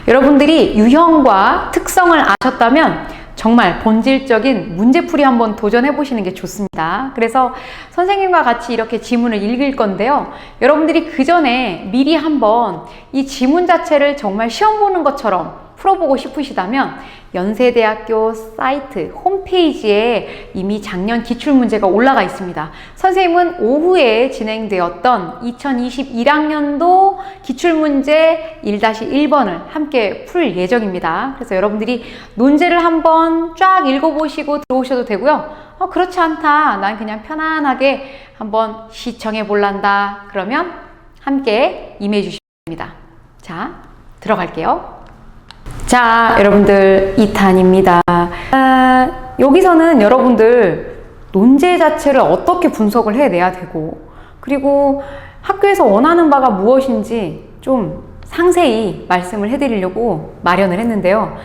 여러분들이 유형과 특성을 아셨다면 정말 본질적인 문제풀이 한번 도전해 보시는 게 좋습니다. 그래서 선생님과 같이 이렇게 지문을 읽을 건데요. 여러분들이 그 전에 미리 한번 이 지문 자체를 정말 시험 보는 것처럼 풀어보고 싶으시다면 연세대학교 사이트 홈페이지에 이미 작년 기출문제가 올라가 있습니다. 선생님은 오후에 진행되었던 2021학년도 기출문제 1-1번을 함께 풀 예정입니다. 그래서 여러분들이 논제를 한번 쫙 읽어보시고 들어오셔도 되고요. 그렇지 않다, 난 그냥 편안하게 한번 시청해 볼란다, 그러면 함께 임해 주시면 됩니다. 자, 들어갈게요. 자, 여러분들 2탄입니다. 여기서는 여러분들 논제 자체를 어떻게 분석을 해내야 되고, 그리고 학교에서 원하는 바가 무엇인지 좀 상세히 말씀을 해드리려고 마련을 했는데요.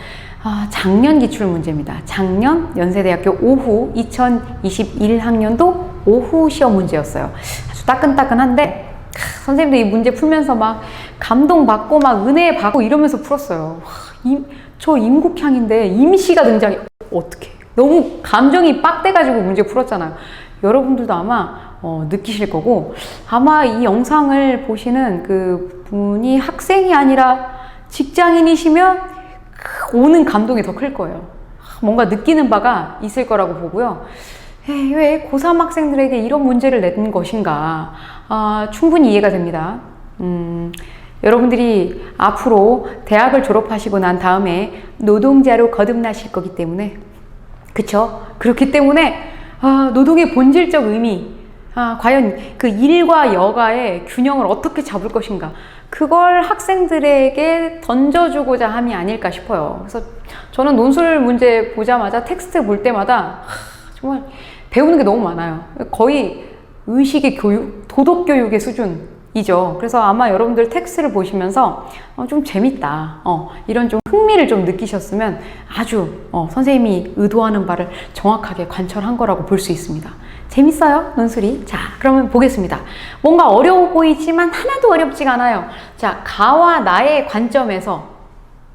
작년 기출문제입니다. 작년 연세대학교 오후 2021학년도 오후 시험 문제였어요. 아주 따끈따끈한데 선생님도 이 문제 풀면서 막 감동받고 막 은혜 받고 이러면서 풀었어요. 저 임국향인데 임시가 등장해. 어떡해. 너무 감정이 빡대가지고 문제 풀었잖아요. 여러분들도 아마 느끼실 거고, 아마 이 영상을 보시는 그 분이 학생이 아니라 직장인이시면 오는 감동이 더 클 거예요. 뭔가 느끼는 바가 있을 거라고 보고요. 왜 고3 학생들에게 이런 문제를 낸 것인가, 충분히 이해가 됩니다. 여러분들이 앞으로 대학을 졸업하시고 난 다음에 노동자로 거듭나실 거기 때문에, 그쵸? 그렇기 때문에 노동의 본질적 의미, 과연 그 일과 여가의 균형을 어떻게 잡을 것인가, 그걸 학생들에게 던져주고자 함이 아닐까 싶어요. 그래서 저는 논술 문제 보자마자 텍스트 볼 때마다 정말 배우는 게 너무 많아요. 거의 의식의 교육, 도덕 교육의 수준이죠. 그래서 아마 여러분들 텍스트를 보시면서 좀 재밌다, 이런 좀 흥미를 좀 느끼셨으면 아주 선생님이 의도하는 바를 정확하게 관철한 거라고 볼 수 있습니다. 재밌어요, 논술이. 자, 그러면 보겠습니다. 뭔가 어려워 보이지만 하나도 어렵지가 않아요. 자, 가와 나의 관점에서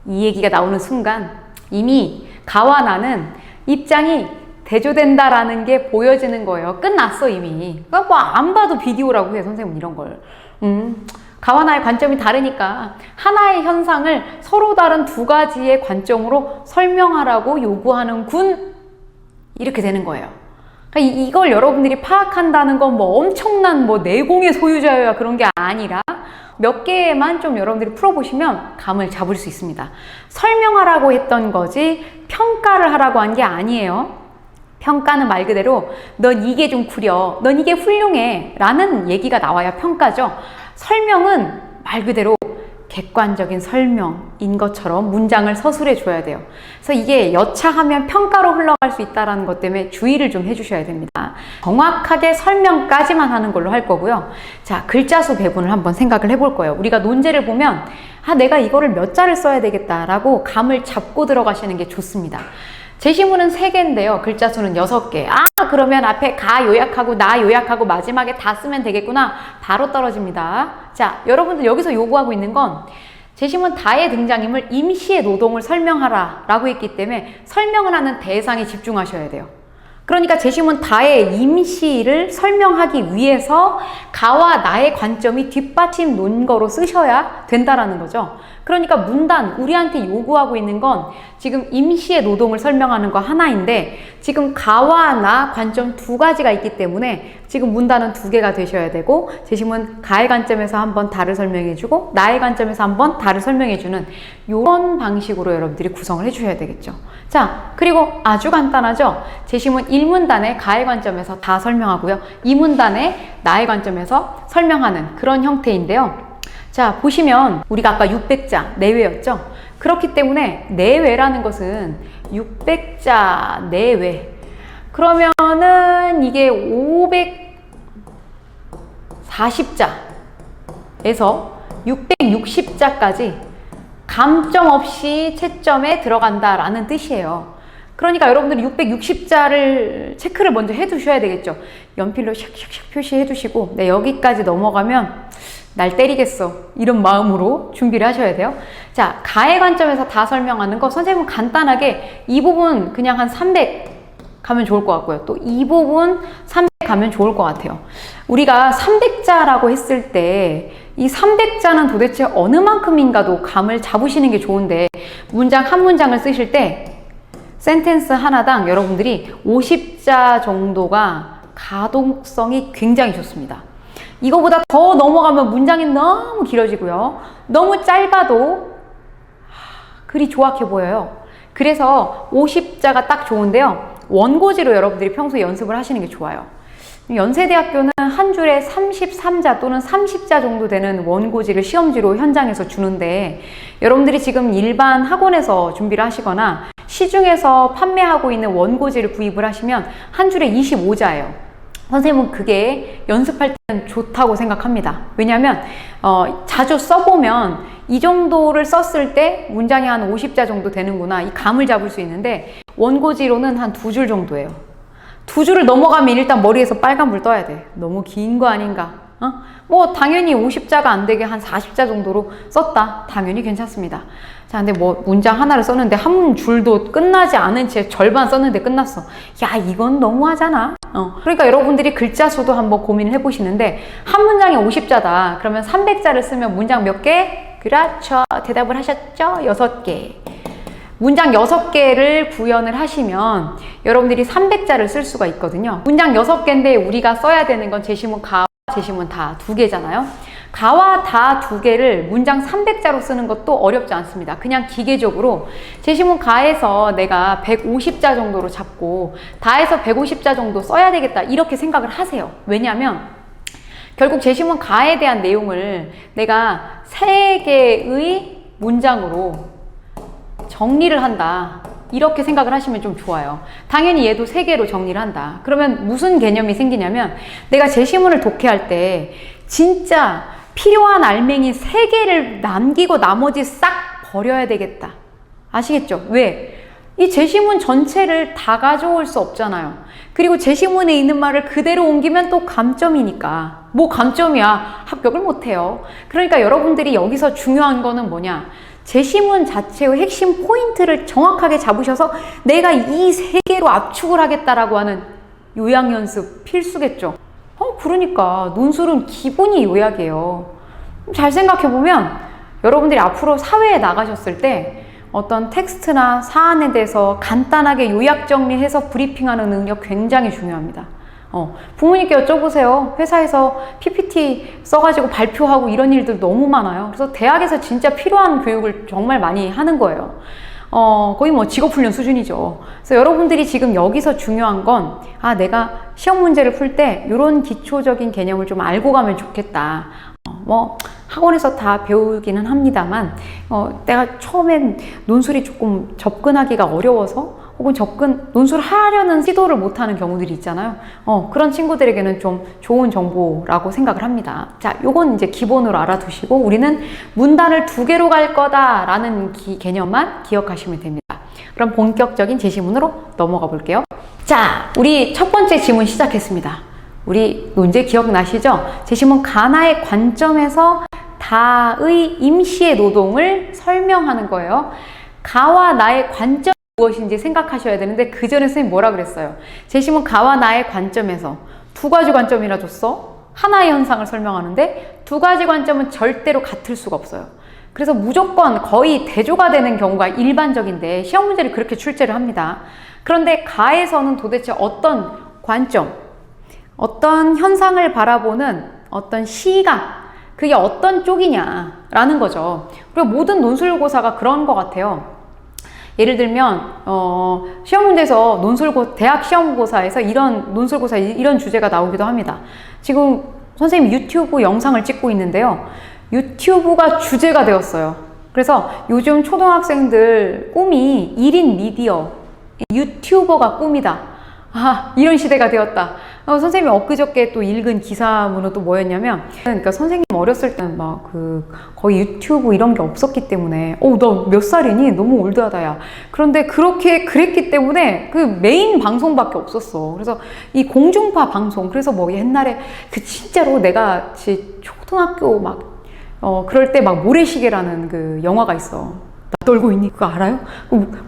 이 얘기가 나오는 순간 이미 가와 나는 입장이 대조된다라는 게 보여지는 거예요. 끝났어, 이미. 그러니까 뭐 안 봐도 비디오라고 해, 선생님은 이런 걸. 가와 나의 관점이 다르니까 하나의 현상을 서로 다른 두 가지의 관점으로 설명하라고 요구하는군, 이렇게 되는 거예요. 그러니까 이걸 여러분들이 파악한다는 건 뭐 엄청난 뭐 내공의 소유자여야 그런 게 아니라 몇 개만 좀 여러분들이 풀어보시면 감을 잡을 수 있습니다. 설명하라고 했던 거지 평가를 하라고 한 게 아니에요. 평가는 말 그대로 넌 이게 좀 구려, 넌 이게 훌륭해 라는 얘기가 나와야 평가죠. 설명은 말 그대로 객관적인 설명인 것처럼 문장을 서술해 줘야 돼요. 그래서 이게 여차하면 평가로 흘러갈 수 있다는 것 때문에 주의를 좀 해주셔야 됩니다. 정확하게 설명까지만 하는 걸로 할 거고요. 자, 글자 수 배분을 한번 생각을 해볼 거예요. 우리가 논제를 보면 내가 이거를 몇 자를 써야 되겠다라고 감을 잡고 들어가시는 게 좋습니다. 제시문은 3개인데요. 글자 수는 6개. 그러면 앞에 가 요약하고 나 요약하고 마지막에 다 쓰면 되겠구나. 바로 떨어집니다. 자, 여러분들 여기서 요구하고 있는 건 제시문 다의 등장임을 임시의 노동을 설명하라 라고 했기 때문에 설명을 하는 대상에 집중하셔야 돼요. 그러니까 제시문 다의 임시를 설명하기 위해서 가와 나의 관점이 뒷받침 논거로 쓰셔야 된다라는 거죠. 그러니까 문단, 우리한테 요구하고 있는 건 지금 임시의 노동을 설명하는 거 하나인데 지금 가와 나 관점 2가지가 있기 때문에 지금 문단은 2개가 되셔야 되고, 제시문 가의 관점에서 한번 다를 설명해주고 나의 관점에서 한번 다를 설명해주는 이런 방식으로 여러분들이 구성을 해주셔야 되겠죠. 자, 그리고 아주 간단하죠. 제시문 1문단에 가의 관점에서 다 설명하고요, 2문단에 나의 관점에서 설명하는 그런 형태인데요. 자, 보시면 우리가 아까 600자 내외였죠. 그렇기 때문에 내외라는 것은 600자 내외, 그러면은 이게 540자에서 660자까지 감점 없이 채점에 들어간다라는 뜻이에요. 그러니까 여러분들이 660자를 체크를 먼저 해 두셔야 되겠죠. 연필로 샥샥샥 표시해 두시고, 네, 여기까지 넘어가면 날 때리겠어, 이런 마음으로 준비를 하셔야 돼요. 자, 가의 관점에서 다 설명하는 거 선생님은 간단하게 이 부분 그냥 한 300 가면 좋을 것 같고요. 또 이 부분 300 가면 좋을 것 같아요. 우리가 300자라고 했을 때 이 300자는 도대체 어느 만큼인가도 감을 잡으시는 게 좋은데 문장 한 문장을 쓰실 때 센텐스 하나당 여러분들이 50자 정도가 가동성이 굉장히 좋습니다. 이거보다 더 넘어가면 문장이 너무 길어지고요. 너무 짧아도 글이 조악해 보여요. 그래서 50자가 딱 좋은데요. 원고지로 여러분들이 평소에 연습을 하시는 게 좋아요. 연세대학교는 한 줄에 33자 또는 30자 정도 되는 원고지를 시험지로 현장에서 주는데 여러분들이 지금 일반 학원에서 준비를 하시거나 시중에서 판매하고 있는 원고지를 구입을 하시면 한 줄에 25자예요. 선생님은 그게 연습할 때는 좋다고 생각합니다. 왜냐하면 자주 써보면 이 정도를 썼을 때 문장이 한 50자 정도 되는구나 이 감을 잡을 수 있는데 원고지로는 한 2줄 정도예요. 2줄을 넘어가면 일단 머리에서 빨간불 떠야 돼. 너무 긴 거 아닌가? 뭐 당연히 50자가 안 되게 한 40자 정도로 썼다. 당연히 괜찮습니다. 자, 근데 뭐 문장 하나를 썼는데 한 줄도 끝나지 않은 채 절반 썼는데 끝났어. 야, 이건 너무하잖아. 그러니까 여러분들이 글자 수도 한번 고민을 해보시는데 한 문장에 50자다. 그러면 300자를 쓰면 문장 몇 개? 그렇죠. 대답을 하셨죠? 6개. 문장 6개를 구현을 하시면 여러분들이 300자를 쓸 수가 있거든요. 문장 6개인데 우리가 써야 되는 건 제시문 가와 제시문 다 2개잖아요. 가와 다 2개를 문장 300자로 쓰는 것도 어렵지 않습니다. 그냥 기계적으로 제시문 가에서 내가 150자 정도로 잡고 다에서 150자 정도 써야 되겠다 이렇게 생각을 하세요. 왜냐하면 결국 제시문 가에 대한 내용을 내가 3개의 문장으로 정리를 한다 이렇게 생각을 하시면 좀 좋아요. 당연히 얘도 3개로 정리를 한다. 그러면 무슨 개념이 생기냐면 내가 제시문을 독해할 때 진짜 필요한 알맹이 3개를 남기고 나머지 싹 버려야 되겠다. 아시겠죠? 왜? 이 제시문 전체를 다 가져올 수 없잖아요. 그리고 제시문에 있는 말을 그대로 옮기면 또 감점이니까. 뭐 감점이야. 합격을 못해요. 그러니까 여러분들이 여기서 중요한 거는 뭐냐? 제시문 자체의 핵심 포인트를 정확하게 잡으셔서 내가 이 3개로 압축을 하겠다라고 하는 요약 연습 필수겠죠. 그러니까 논술은 기본이 요약이에요. 잘 생각해보면 여러분들이 앞으로 사회에 나가셨을 때 어떤 텍스트나 사안에 대해서 간단하게 요약 정리해서 브리핑하는 능력 굉장히 중요합니다. 부모님께 여쭤보세요. 회사에서 PPT 써가지고 발표하고 이런 일들 너무 많아요. 그래서 대학에서 진짜 필요한 교육을 정말 많이 하는 거예요. 거의 뭐 직업훈련 수준이죠. 그래서 여러분들이 지금 여기서 중요한 건 내가 시험 문제를 풀 때 이런 기초적인 개념을 좀 알고 가면 좋겠다. 뭐 학원에서 다 배우기는 합니다만 내가 처음엔 논술이 조금 접근하기가 어려워서 혹은 논술을 하려는 시도를 못하는 경우들이 있잖아요. 그런 친구들에게는 좀 좋은 정보라고 생각을 합니다. 자, 요건 이제 기본으로 알아두시고 우리는 문단을 2개로 갈 거다라는 개념만 기억하시면 됩니다. 그럼 본격적인 제시문으로 넘어가 볼게요. 자, 우리 첫 번째 지문 시작했습니다. 우리 문제 기억나시죠? 제시문 가나의 관점에서 다의 임시의 노동을 설명하는 거예요. 가와 나의 관점 무엇인지 생각하셔야 되는데 그 전에 선생님 뭐라 그랬어요? 제시문 가와 나의 관점에서 2가지 관점이나 줬어? 하나의 현상을 설명하는데 2가지 관점은 절대로 같을 수가 없어요. 그래서 무조건 거의 대조가 되는 경우가 일반적인데 시험 문제를 그렇게 출제를 합니다. 그런데 가에서는 도대체 어떤 관점, 어떤 현상을 바라보는 어떤 시각, 그게 어떤 쪽이냐라는 거죠. 그리고 모든 논술고사가 그런 것 같아요. 예를 들면 시험 문제에서 대학 시험고사에서 이런 논술고사 이런 주제가 나오기도 합니다. 지금 선생님 유튜브 영상을 찍고 있는데요. 유튜브가 주제가 되었어요. 그래서 요즘 초등학생들 꿈이 1인 미디어, 유튜버가 꿈이다. 이런 시대가 되었다. 선생님이 엊그저께 또 읽은 기사문은 또 뭐였냐면, 그러니까 선생님 어렸을 때는 막 거의 유튜브 이런 게 없었기 때문에, 너 몇 살이니? 너무 올드하다, 야. 그런데 그랬기 때문에 그 메인 방송밖에 없었어. 그래서 이 공중파 방송, 그래서 뭐 옛날에 진짜로 내가 초등학교 막 그럴 때 막 모래시계라는 그 영화가 있어. 나 떨고 있니? 그거 알아요?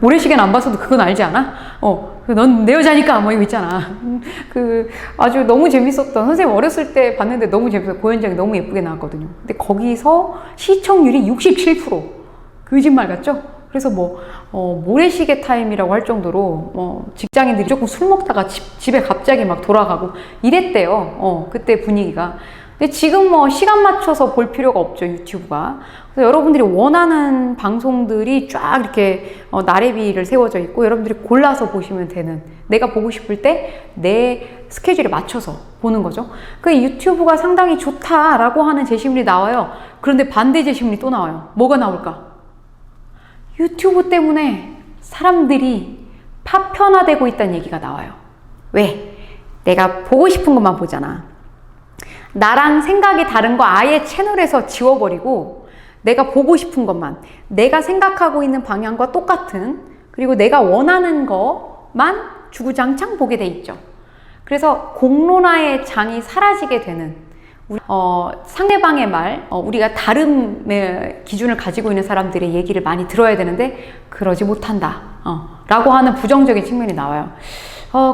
모래시계는 안 봤어도 그건 알지 않아? 넌 내 여자니까 뭐 이거 있잖아. 아주 너무 재밌었던, 선생님 어렸을 때 봤는데 너무 재밌었어요. 고현정이 너무 예쁘게 나왔거든요. 근데 거기서 시청률이 67%. 거짓말 같죠? 그래서 모래시계 타임이라고 할 정도로 직장인들이 조금 술 먹다가 집에 갑자기 막 돌아가고 이랬대요. 그때 분위기가. 근데 지금 시간 맞춰서 볼 필요가 없죠, 유튜브가. 그래서 여러분들이 원하는 방송들이 쫙 이렇게 나래비를 세워져 있고, 여러분들이 골라서 보시면 되는, 내가 보고 싶을 때 내 스케줄에 맞춰서 보는 거죠. 그 유튜브가 상당히 좋다라고 하는 제시물이 나와요. 그런데 반대 제시물이 또 나와요. 뭐가 나올까? 유튜브 때문에 사람들이 파편화되고 있다는 얘기가 나와요. 왜? 내가 보고 싶은 것만 보잖아. 나랑 생각이 다른 거 아예 채널에서 지워버리고 내가 보고 싶은 것만, 내가 생각하고 있는 방향과 똑같은, 그리고 내가 원하는 것만 주구장창 보게 돼 있죠. 그래서 공론화의 장이 사라지게 되는, 상대방의 말, 우리가 다름의 기준을 가지고 있는 사람들의 얘기를 많이 들어야 되는데 그러지 못한다 라고 하는 부정적인 측면이 나와요.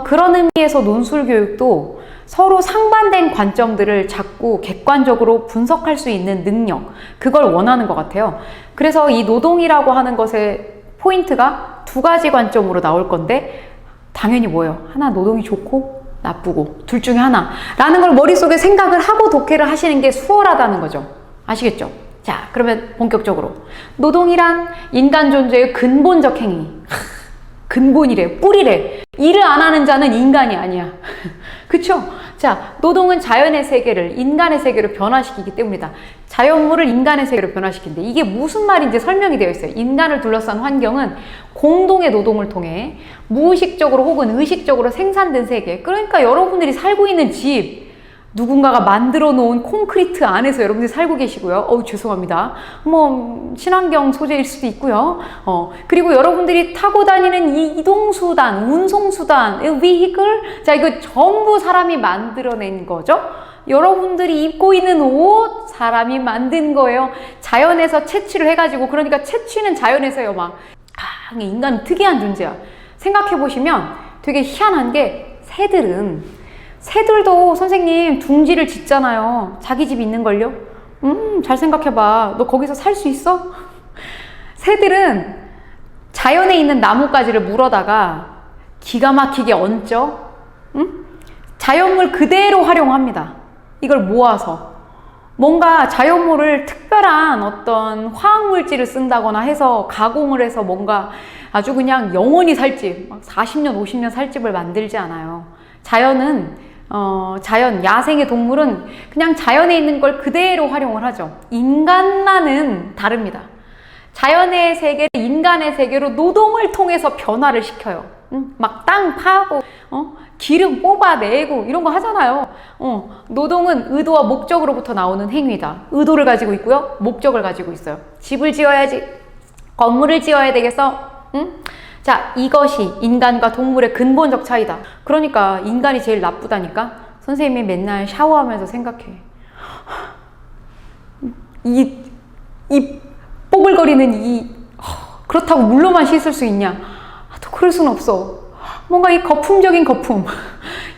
그런 의미에서 논술교육도 서로 상반된 관점들을 자꾸 객관적으로 분석할 수 있는 능력, 그걸 원하는 것 같아요. 그래서 이 노동이라고 하는 것의 포인트가 두 가지 관점으로 나올 건데, 당연히 뭐예요? 하나 노동이 좋고 나쁘고 둘 중에 하나 라는 걸 머릿속에 생각을 하고 독해를 하시는 게 수월하다는 거죠. 아시겠죠? 자, 그러면 본격적으로 노동이란 인간 존재의 근본적 행위. 근본이래, 뿌리래. 일을 안 하는 자는 인간이 아니야. 그쵸? 자, 노동은 자연의 세계를 인간의 세계로 변화시키기 때문이다. 자연물을 인간의 세계로 변화시킨대. 이게 무슨 말인지 설명이 되어 있어요. 인간을 둘러싼 환경은 공동의 노동을 통해 무의식적으로 혹은 의식적으로 생산된 세계. 그러니까 여러분들이 살고 있는 집, 누군가가 만들어 놓은 콘크리트 안에서 여러분들이 살고 계시고요. 죄송합니다. 친환경 소재일 수도 있고요. 그리고 여러분들이 타고 다니는 이 이동수단, 운송수단, vehicle, 자, 이거 전부 사람이 만들어낸 거죠. 여러분들이 입고 있는 옷, 사람이 만든 거예요. 자연에서 채취를 해가지고, 그러니까 채취는 자연에서요. 인간은 특이한 존재야. 생각해보시면 되게 희한한 게, 새들도 선생님 둥지를 짓잖아요. 자기 집 있는걸요? 잘 생각해봐. 너 거기서 살 수 있어? 새들은 자연에 있는 나뭇가지를 물어다가 기가 막히게 얹죠? 자연물 그대로 활용합니다. 이걸 모아서. 뭔가 자연물을 특별한 어떤 화학물질을 쓴다거나 해서 가공을 해서 뭔가 아주 그냥 영원히 살 집, 40년, 50년 살 집을 만들지 않아요. 자연은 야생의 동물은 그냥 자연에 있는 걸 그대로 활용을 하죠. 인간만은 다릅니다. 자연의 세계를 인간의 세계로 노동을 통해서 변화를 시켜요. 막 땅 파고, 기름 뽑아내고 이런 거 하잖아요. 노동은 의도와 목적으로부터 나오는 행위다. 의도를 가지고 있고요. 목적을 가지고 있어요. 집을 지어야지. 건물을 지어야 되겠어. 자, 이것이 인간과 동물의 근본적 차이다. 그러니까 인간이 제일 나쁘다니까? 선생님이 맨날 샤워하면서 생각해. 이 뽀글거리는 그렇다고 물로만 씻을 수 있냐? 또 그럴 순 없어. 뭔가 이 거품적인 거품.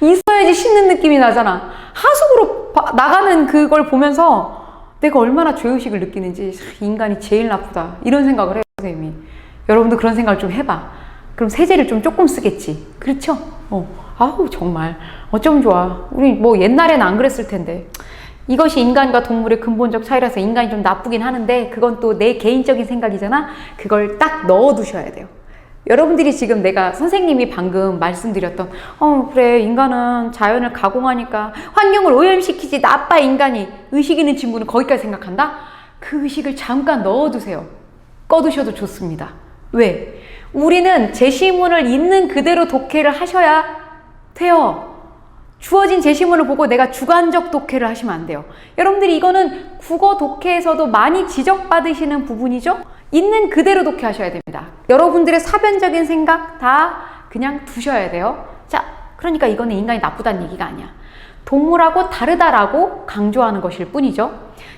있어야지 씻는 느낌이 나잖아. 하수구로 나가는 그걸 보면서 내가 얼마나 죄의식을 느끼는지, 인간이 제일 나쁘다. 이런 생각을 해요, 선생님이. 여러분도 그런 생각을 좀 해봐. 그럼 세제를 좀 조금 쓰겠지. 그렇죠? 아우, 정말. 어쩜 좋아. 우리 옛날에는 안 그랬을 텐데. 이것이 인간과 동물의 근본적 차이라서 인간이 좀 나쁘긴 하는데, 그건 또 내 개인적인 생각이잖아? 그걸 딱 넣어두셔야 돼요. 여러분들이 지금 선생님이 방금 말씀드렸던, 그래, 인간은 자연을 가공하니까 환경을 오염시키지, 나빠, 인간이. 의식 있는 친구는 거기까지 생각한다? 그 의식을 잠깐 넣어두세요. 꺼두셔도 좋습니다. 왜? 우리는 제시문을 있는 그대로 독해를 하셔야 돼요. 주어진 제시문을 보고 내가 주관적 독해를 하시면 안 돼요. 여러분들이 이거는 국어 독해에서도 많이 지적받으시는 부분이죠? 있는 그대로 독해하셔야 됩니다. 여러분들의 사변적인 생각 다 그냥 두셔야 돼요. 자, 그러니까 이거는 인간이 나쁘다는 얘기가 아니야. 동물하고 다르다라고 강조하는 것일 뿐이죠.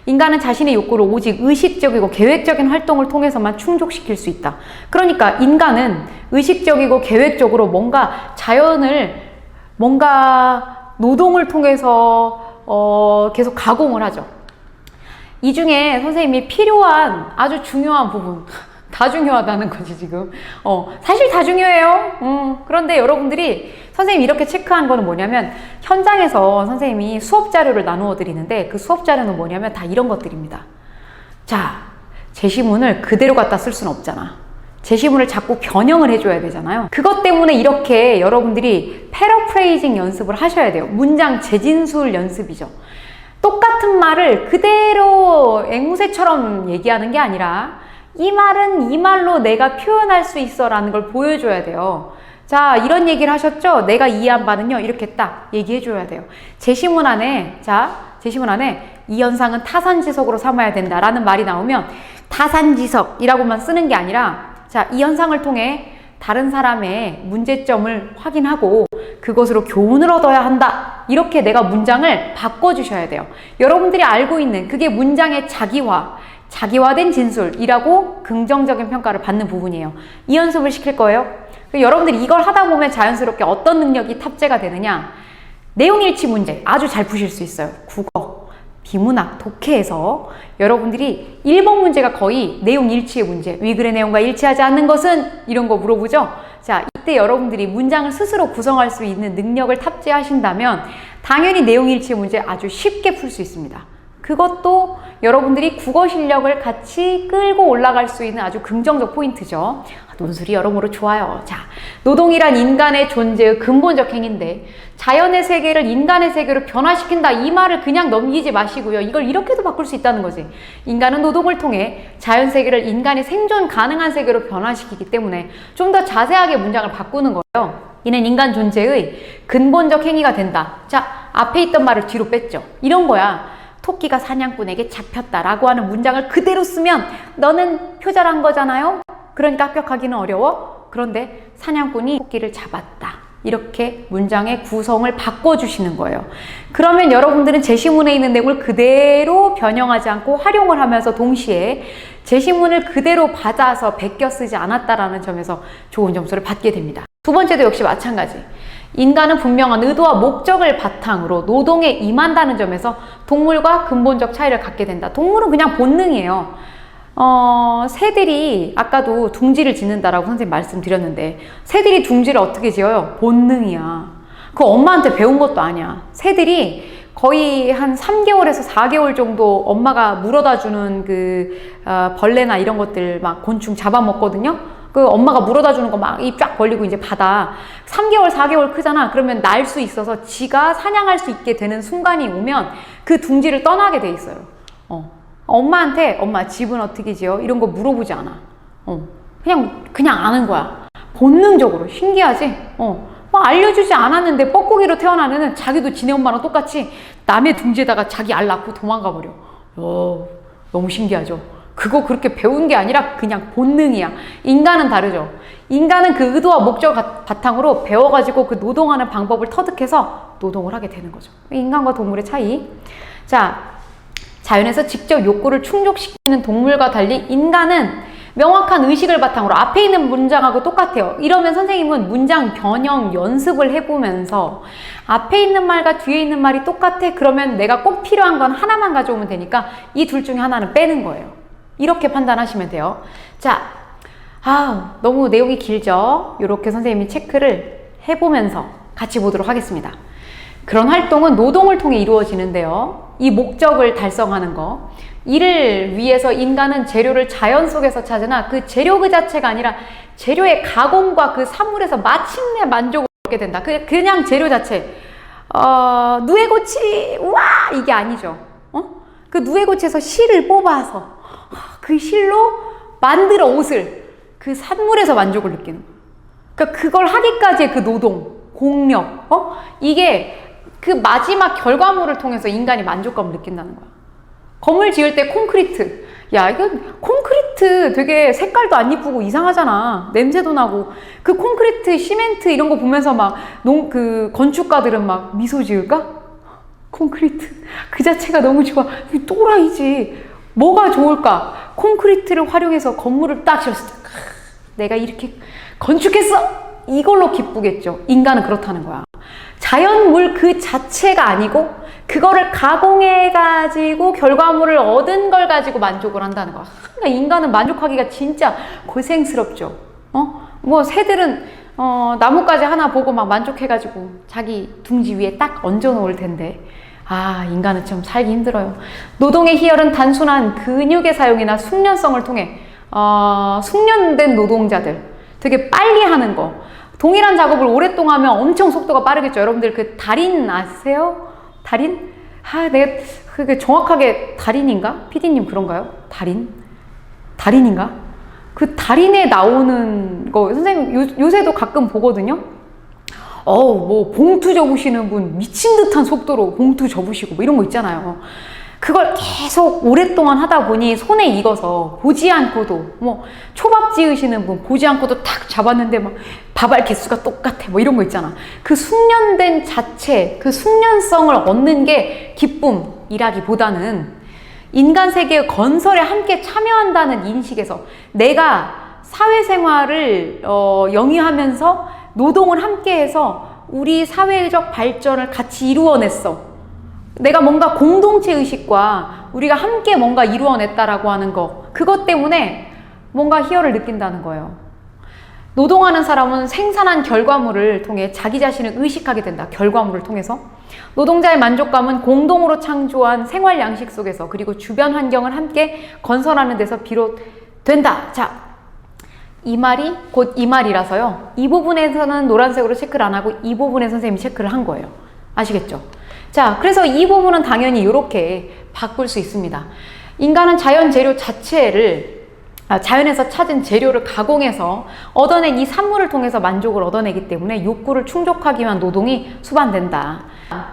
인간은 자신의 욕구를 오직 의식적이고 계획적인 활동을 통해서만 충족시킬 수 있다. 그러니까 인간은 의식적이고 계획적으로 뭔가 자연을 뭔가 노동을 통해서 계속 가공을 하죠. 이 중에 선생님이 필요한 아주 중요한 부분, 다 중요하다는 거지 지금. 사실 다 중요해요. 그런데 여러분들이 선생님이 이렇게 체크한 거는 뭐냐면, 현장에서 선생님이 수업 자료를 나누어 드리는데 그 수업 자료는 뭐냐면 다 이런 것들입니다. 자, 제시문을 그대로 갖다 쓸 수는 없잖아. 제시문을 자꾸 변형을 해줘야 되잖아요. 그것 때문에 이렇게 여러분들이 패러프레이징 연습을 하셔야 돼요. 문장 재진술 연습이죠. 똑같은 말을 그대로 앵무새처럼 얘기하는 게 아니라, 이 말은 이 말로 내가 표현할 수 있어 라는 걸 보여줘야 돼요. 자, 이런 얘기를 하셨죠? 내가 이해한 바는요, 이렇게 딱 얘기해 줘야 돼요. 제시문 안에 이 현상은 타산지석으로 삼아야 된다 라는 말이 나오면 타산지석이라고만 쓰는 게 아니라, 자, 이 현상을 통해 다른 사람의 문제점을 확인하고 그것으로 교훈을 얻어야 한다. 이렇게 내가 문장을 바꿔주셔야 돼요. 여러분들이 알고 있는 그게 문장의 자기화된 진술이라고 긍정적인 평가를 받는 부분이에요. 이 연습을 시킬 거예요. 여러분들이 이걸 하다 보면 자연스럽게 어떤 능력이 탑재가 되느냐, 내용일치 문제 아주 잘 푸실 수 있어요. 국어, 비문학, 독해에서 여러분들이 1번 문제가 거의 내용일치의 문제, 위글의 내용과 일치하지 않는 것은, 이런 거 물어보죠. 자, 이때 여러분들이 문장을 스스로 구성할 수 있는 능력을 탑재하신다면 당연히 내용일치의 문제 아주 쉽게 풀 수 있습니다. 그것도 여러분들이 국어 실력을 같이 끌고 올라갈 수 있는 아주 긍정적 포인트죠. 논술이 여러모로 좋아요. 자, 노동이란 인간의 존재의 근본적 행위인데 자연의 세계를 인간의 세계로 변화시킨다, 이 말을 그냥 넘기지 마시고요. 이걸 이렇게도 바꿀 수 있다는 거지. 인간은 노동을 통해 자연 세계를 인간이 생존 가능한 세계로 변화시키기 때문에 좀 더 자세하게 문장을 바꾸는 거예요. 이는 인간 존재의 근본적 행위가 된다. 자, 앞에 있던 말을 뒤로 뺐죠. 이런 거야. 토끼가 사냥꾼에게 잡혔다라고 하는 문장을 그대로 쓰면 너는 표절한 거잖아요. 그러니까 합격하기는 어려워. 그런데 사냥꾼이 토끼를 잡았다. 이렇게 문장의 구성을 바꿔주시는 거예요. 그러면 여러분들은 제시문에 있는 내용을 그대로 변형하지 않고 활용을 하면서 동시에 제시문을 그대로 받아서 베껴 쓰지 않았다라는 점에서 좋은 점수를 받게 됩니다. 두 번째도 역시 마찬가지. 인간은 분명한 의도와 목적을 바탕으로 노동에 임한다는 점에서 동물과 근본적 차이를 갖게 된다. 동물은 그냥 본능이에요. 새들이 아까도 둥지를 짓는다라고 선생님 말씀드렸는데, 새들이 둥지를 어떻게 지어요? 본능이야. 그거 엄마한테 배운 것도 아니야. 새들이 거의 한 3개월에서 4개월 정도 엄마가 물어다 주는 벌레나 이런 것들 막 곤충 잡아먹거든요. 그 엄마가 물어다 주는 거 막 입 쫙 벌리고 이제 받아. 3개월, 4개월 크잖아. 그러면 날 수 있어서 지가 사냥할 수 있게 되는 순간이 오면 그 둥지를 떠나게 돼 있어요. 엄마한테 엄마 집은 어떻게 지어? 이런 거 물어보지 않아. 그냥 아는 거야. 본능적으로. 신기하지? 막 알려주지 않았는데 뻐꾸기로 태어난 애는 자기도 지네 엄마랑 똑같이 남의 둥지에다가 자기 알 낳고 도망가 버려. 너무 신기하죠? 그거 그렇게 배운 게 아니라 그냥 본능이야. 인간은 다르죠. 인간은 그 의도와 목적 바탕으로 배워가지고 그 노동하는 방법을 터득해서 노동을 하게 되는 거죠. 인간과 동물의 차이. 자, 자연에서 직접 욕구를 충족시키는 동물과 달리 인간은 명확한 의식을 바탕으로 앞에 있는 문장하고 똑같아요. 이러면 선생님은 문장 변형 연습을 해보면서 앞에 있는 말과 뒤에 있는 말이 똑같아. 그러면 내가 꼭 필요한 건 하나만 가져오면 되니까 이 둘 중에 하나는 빼는 거예요. 이렇게 판단하시면 돼요. 자, 너무 내용이 길죠? 이렇게 선생님이 체크를 해보면서 같이 보도록 하겠습니다. 그런 활동은 노동을 통해 이루어지는데요. 이 목적을 달성하는 거. 이를 위해서 인간은 재료를 자연 속에서 찾으나 그 재료 그 자체가 아니라 재료의 가공과 그 산물에서 마침내 만족을 얻게 된다. 그냥 재료 자체. 누에고치, 우와! 이게 아니죠. 그 누에고치에서 실을 뽑아서 그 실로 만들어 옷을 그 산물에서 만족을 느끼는 거예요. 그러니까 그걸 하기까지의 그 노동, 공력, 이게 그 마지막 결과물을 통해서 인간이 만족감을 느낀다는 거야. 건물 지을 때 콘크리트. 야, 이거 콘크리트 되게 색깔도 안 이쁘고 이상하잖아. 냄새도 나고. 그 콘크리트, 시멘트 이런 거 보면서 막 건축가들은 막 미소 지을까? 콘크리트 그 자체가 너무 좋아. 또라이지. 뭐가 좋을까? 콘크리트를 활용해서 건물을 딱 지었을 때 내가 이렇게 건축했어! 이걸로 기쁘겠죠. 인간은 그렇다는 거야. 자연물 그 자체가 아니고 그거를 가공해가지고 결과물을 얻은 걸 가지고 만족을 한다는 거야. 그러니까 인간은 만족하기가 진짜 고생스럽죠. 뭐 새들은 나뭇가지 하나 보고 막 만족해가지고 자기 둥지 위에 딱 얹어 놓을 텐데 인간은 좀 살기 힘들어요. 노동의 희열은 단순한 근육의 사용이나 숙련성을 통해 숙련된 노동자들 되게 빨리 하는 거, 동일한 작업을 오랫동안 하면 엄청 속도가 빠르겠죠. 여러분들 그 달인 아세요? 달인? 내가 그게 정확하게 달인인가? PD님 그런가요? 달인인가? 그 달인에 나오는 거 선생님 요새도 가끔 보거든요. 뭐 봉투 접으시는 분 미친 듯한 속도로 봉투 접으시고 뭐 이런 거 있잖아요. 그걸 계속 오랫동안 하다 보니 손에 익어서 보지 않고도 뭐 초밥 지으시는 분 보지 않고도 탁 잡았는데 막 밥알 개수가 똑같아 뭐 이런 거 있잖아. 그 숙련된 자체, 그 숙련성을 얻는 게 기쁨이라기보다는 인간 세계의 건설에 함께 참여한다는 인식에서 내가 사회생활을 영위하면서 노동을 함께해서 우리 사회적 발전을 같이 이루어냈어. 내가 뭔가 공동체 의식과 우리가 함께 뭔가 이루어냈다라고 하는 거, 그것 때문에 뭔가 희열을 느낀다는 거예요. 노동하는 사람은 생산한 결과물을 통해 자기 자신을 의식하게 된다. 결과물을 통해서. 노동자의 만족감은 공동으로 창조한 생활 양식 속에서 그리고 주변 환경을 함께 건설하는 데서 비롯된다. 자, 이 말이 곧 이 말이라서요. 이 부분에서는 노란색으로 체크를 안 하고 이 부분에 선생님이 체크를 한 거예요. 아시겠죠? 자, 그래서 이 부분은 당연히 이렇게 바꿀 수 있습니다. 인간은 자연 재료 자체를 자연에서 찾은 재료를 가공해서 얻어낸 이 산물을 통해서 만족을 얻어내기 때문에 욕구를 충족하기 위한 노동이 수반된다.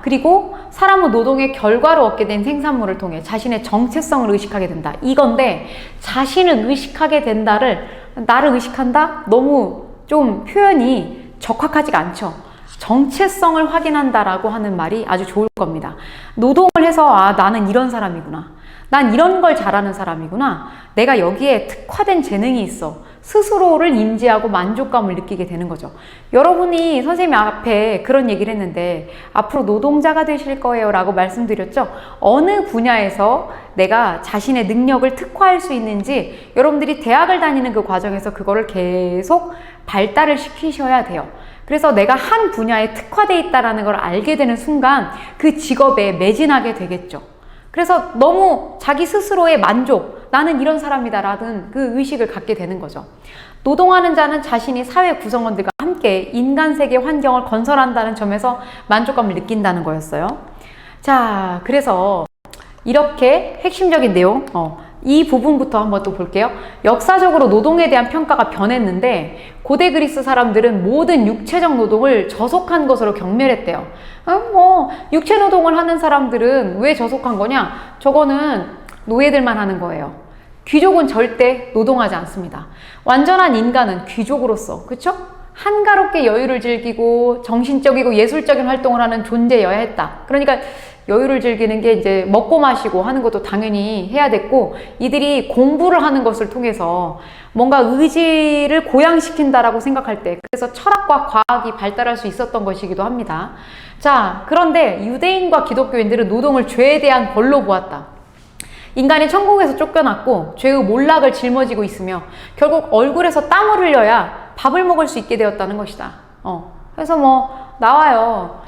그리고 사람은 노동의 결과로 얻게 된 생산물을 통해 자신의 정체성을 의식하게 된다. 이건데 자신을 의식하게 된다를 나를 의식한다? 너무 좀 표현이 적확하지가 않죠. 정체성을 확인한다라고 하는 말이 아주 좋을 겁니다. 노동을 해서 나는 이런 사람이구나. 난 이런 걸 잘하는 사람이구나. 내가 여기에 특화된 재능이 있어. 스스로를 인지하고 만족감을 느끼게 되는 거죠. 여러분이 선생님 앞에 그런 얘기를 했는데 앞으로 노동자가 되실 거예요 라고 말씀드렸죠. 어느 분야에서 내가 자신의 능력을 특화할 수 있는지 여러분들이 대학을 다니는 그 과정에서 그거를 계속 발달을 시키셔야 돼요. 그래서 내가 한 분야에 특화되어 있다는 걸 알게 되는 순간 그 직업에 매진하게 되겠죠. 그래서 너무 자기 스스로의 만족, 나는 이런 사람이다라는 그 의식을 갖게 되는 거죠. 노동하는 자는 자신이 사회 구성원들과 함께 인간 세계 환경을 건설한다는 점에서 만족감을 느낀다는 거였어요. 자, 그래서 이렇게 핵심적인 내용, 이 부분부터 한번 또 볼게요. 역사적으로 노동에 대한 평가가 변했는데 고대 그리스 사람들은 모든 육체적 노동을 저속한 것으로 경멸했대요. 육체 노동을 하는 사람들은 왜 저속한 거냐? 저거는 노예들만 하는 거예요. 귀족은 절대 노동하지 않습니다. 완전한 인간은 귀족으로서, 그쵸? 한가롭게 여유를 즐기고 정신적이고 예술적인 활동을 하는 존재여야 했다. 그러니까 여유를 즐기는 게 이제 먹고 마시고 하는 것도 당연히 해야 됐고, 이들이 공부를 하는 것을 통해서 뭔가 의지를 고양시킨다라고 생각할 때, 그래서 철학과 과학이 발달할 수 있었던 것이기도 합니다. 자, 그런데 유대인과 기독교인들은 노동을 죄에 대한 벌로 보았다. 인간이 천국에서 쫓겨났고 죄의 몰락을 짊어지고 있으며 결국 얼굴에서 땀을 흘려야 밥을 먹을 수 있게 되었다는 것이다. 그래서 뭐 나와요.